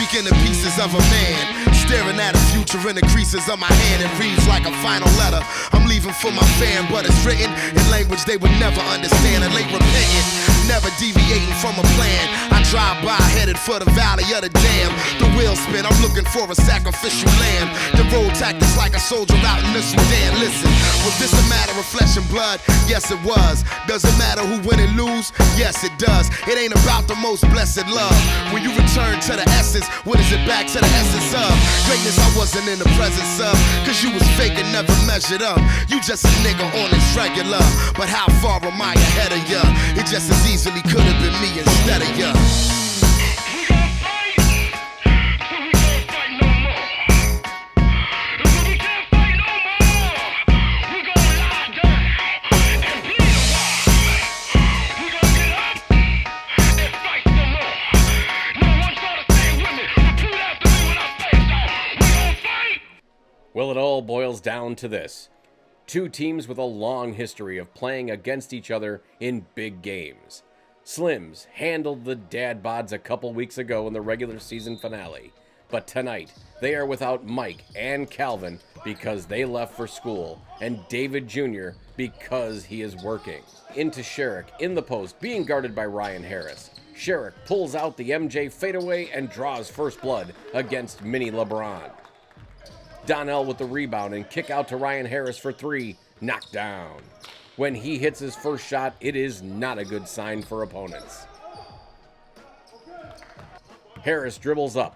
Speaking of pieces of a man, staring at a future in the creases of my hand, it reads like a final letter. I'm leaving for my fam, but it's written in language they would never understand. And late repentant, never deviating from a plan. I drive by headed for the valley of the dam. The wheels spin, I'm looking for a sacrificial lamb. The road tactics like a soldier out in the Sudan. Listen, was this a matter of flesh and blood? Yes it was. Does it matter who win and lose? Yes it does. It ain't about the most blessed love. When you return to the essence, what is it back to the essence of? Greatness I wasn't in the presence of, cause you was fake and never measured up. You just a nigga on this regular, but how far am I ahead of ya? It just as easily could have been me instead of ya. Well, it all boils down to this. Two teams with a long history of playing against each other in big games. Slims handled the Dad Bods a couple weeks ago in the regular season finale. But tonight, they are without Mike and Calvin because they left for school, and David Jr. because he is working. Into Sherrick in the post, being guarded by Ryan Harris. Sherrick pulls out the MJ fadeaway and draws first blood against Mini LeBron. Donnell with the rebound and kick out to Ryan Harris for three, knocked down. When he hits his first shot, it is not a good sign for opponents. Harris dribbles up.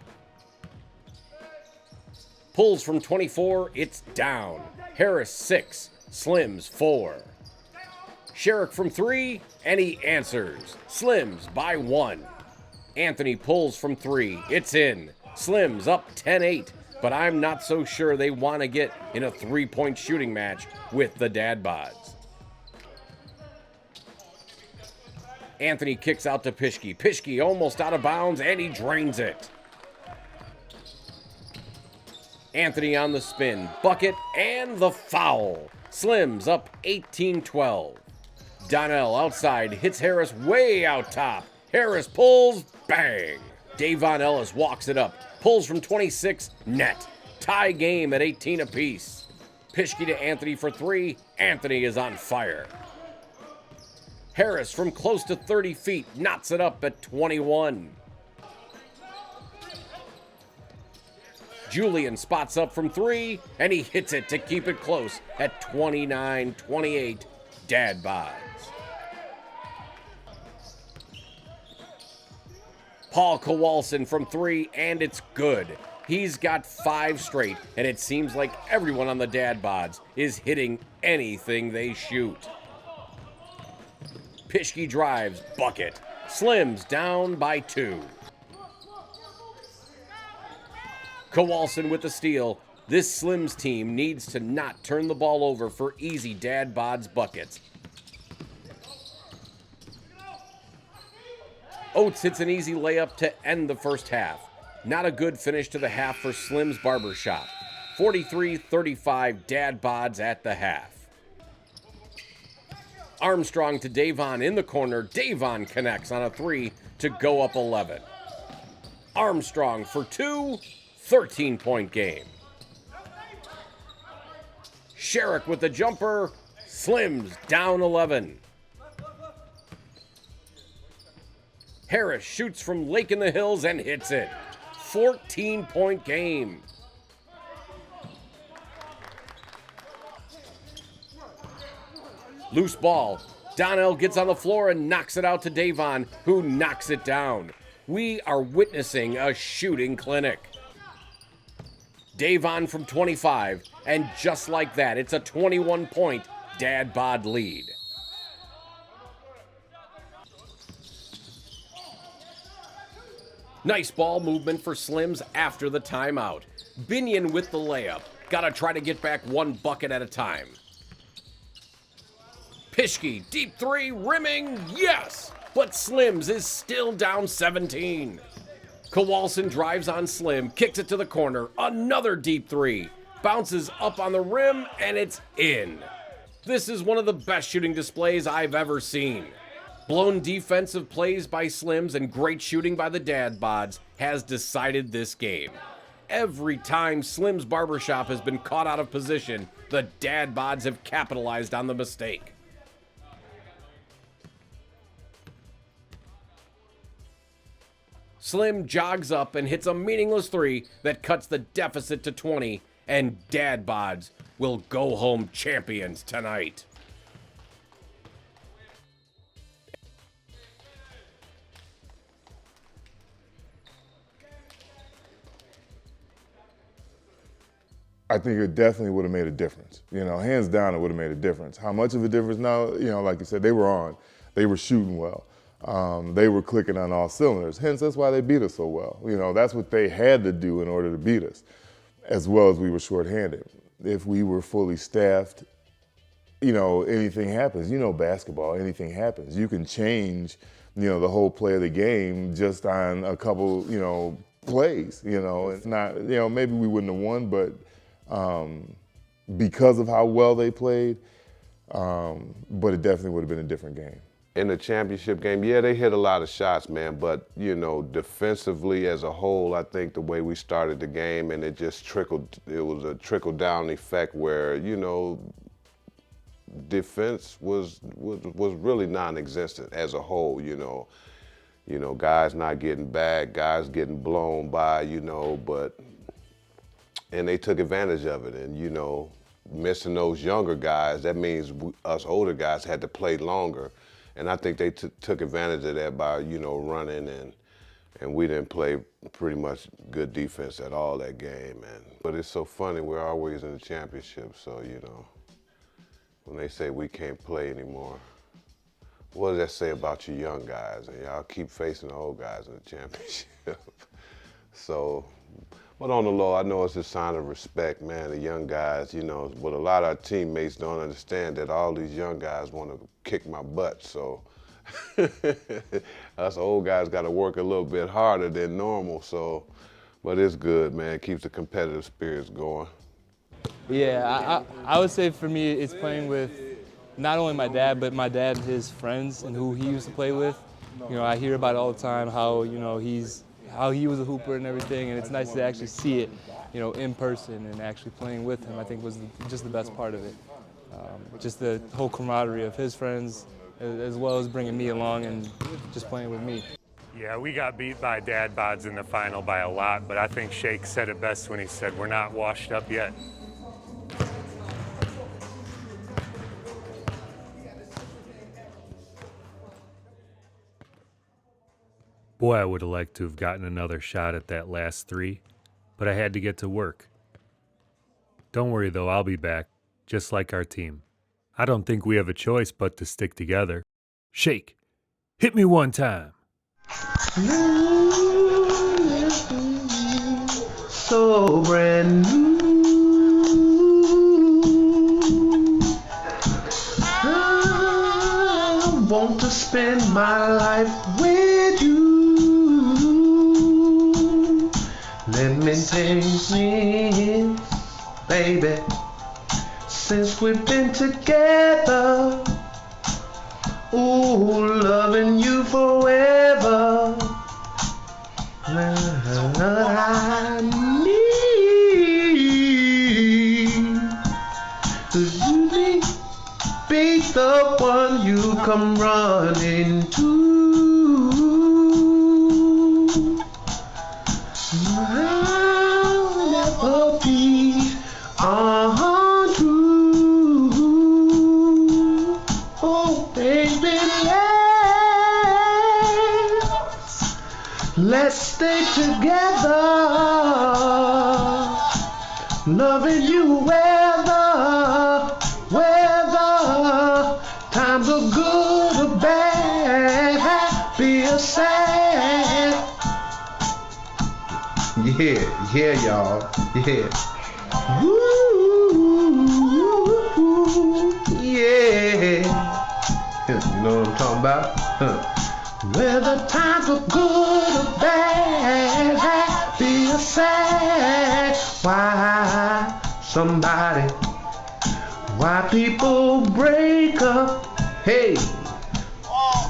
Pulls from 24, it's down. Harris 6, Slims 4. Sherrick from 3, and he answers. Slims by 1. Anthony pulls from 3, it's in. Slims up 10-8. But I'm not so sure they want to get in a three-point shooting match with the Dad Bods. Anthony kicks out to Pischke. Pischke almost out of bounds, and he drains it. Anthony on the spin, bucket, and the foul. Slims up 18-12. Donnell outside, hits Harris way out top. Harris pulls, bang. Davon Ellis walks it up. Pulls from 26, net. Tie game at 18 apiece. Pischke to Anthony for 3. Anthony is on fire. Harris from close to 30 feet knots it up at 21. Julian spots up from 3, and he hits it to keep it close at 29-28. Dad Bods. Paul Kowalson from 3, and it's good. He's got 5 straight, and it seems like everyone on the Dad Bods is hitting anything they shoot. Pischke drives, bucket. Slims down by 2. Kowalson with the steal. This Slims team needs to not turn the ball over for easy Dad Bods buckets. Oates hits an easy layup to end the first half. Not a good finish to the half for Slim's Barbershop. 43-35 Dad Bods at the half. Armstrong to Davon in the corner. Davon connects on a 3 to go up 11. Armstrong for 2, 13-point game. Sherrick with the jumper. Slims down 11. Harris shoots from Lake in the Hills and hits it. 14-point game. Loose ball. Donnell gets on the floor and knocks it out to Davon, who knocks it down. We are witnessing a shooting clinic. Davon from 25, and just like that, it's a 21-point Dad Bod lead. Nice ball movement for Slims after the timeout. Binion with the layup. Gotta try to get back one bucket at a time. Pischke, deep three, rimming, yes! But Slims is still down 17. Kowalson drives on Slim, kicks it to the corner, another deep three. Bounces up on the rim, and it's in. This is one of the best shooting displays I've ever seen. Blown defensive plays by Slims and great shooting by the Dad Bods has decided this game. Every time Slim's Barbershop has been caught out of position, the Dad Bods have capitalized on the mistake. Slim jogs up and hits a meaningless three that cuts the deficit to 20, and Dad Bods will go home champions tonight. I think it definitely would have made a difference. You know, hands down, it would have made a difference. How much of a difference now? You know, like you said, they were on. They were shooting well. They were clicking on all cylinders. Hence, that's why they beat us so well. You know, that's what they had to do in order to beat us, as well as we were shorthanded. If we were fully staffed, you know, anything happens. You know, basketball, anything happens. You can change, you know, the whole play of the game just on a couple, you know, plays. You know, it's not, you know, maybe we wouldn't have won, but because of how well they played, but it definitely would have been a different game. In the championship game, yeah, they hit a lot of shots, man, but, you know, defensively as a whole, I think the way we started the game and it just trickled, it was a trickle-down effect where, you know, defense was really non-existent as a whole, you know. You know, guys not getting back, guys getting blown by, you know, and they took advantage of it. And, you know, missing those younger guys, that means us older guys had to play longer. And I think they took advantage of that by, you know, running, and we didn't play pretty much good defense at all that game. But it's so funny, we're always in the championship, so, you know, when they say we can't play anymore, what does that say about you young guys? And y'all keep facing the old guys in the championship. So, but on the low, I know it's a sign of respect, man. The young guys, you know, what a lot of our teammates don't understand, that all these young guys want to kick my butt. So us old guys got to work a little bit harder than normal. So, but it's good, man. It keeps the competitive spirits going. Yeah, I would say for me, it's playing with not only my dad, but my dad and his friends and who he used to play with. You know, I hear about it all the time, how, you know, how he was a hooper and everything, and it's nice to actually see it, you know, in person and actually playing with him. I think was just the best part of it. Just the whole camaraderie of his friends, as well as bringing me along and just playing with me. Yeah, we got beat by Dad Bods in the final by a lot, but I think Shake said it best when he said, we're not washed up yet. Boy, I would have liked to have gotten another shot at that last three, but I had to get to work. Don't worry though, I'll be back, just like our team. I don't think we have a choice but to stick together. Shake, hit me one time. So brand new. I want to spend my life with you. Let me take since, baby, since we've been together. Ooh, loving you forever. I need, 'cause you be the one you come running to. Let's stay together, loving you whether times are good or bad, happy or sad. Yeah, y'all, yeah. Woo, yeah. You know what I'm talking about? Whether times are good or bad, happy or sad. Why people break up, hey,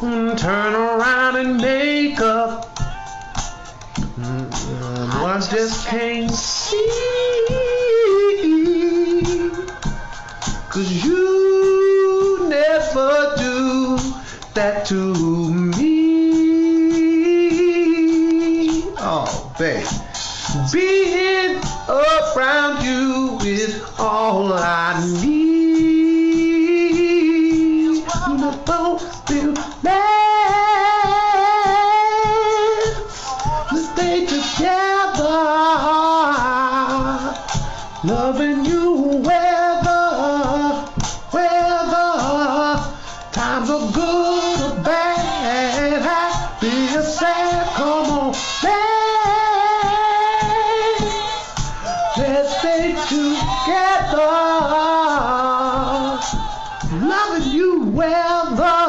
turn around and make up. One just can't see, 'cause you never do that to me. Oh, babe, being around you is all I need. You don't feel bad. Let's stay together, loving you whether times are good or bad, happy or sad. Come on, babe. Let's stay together, loving you whether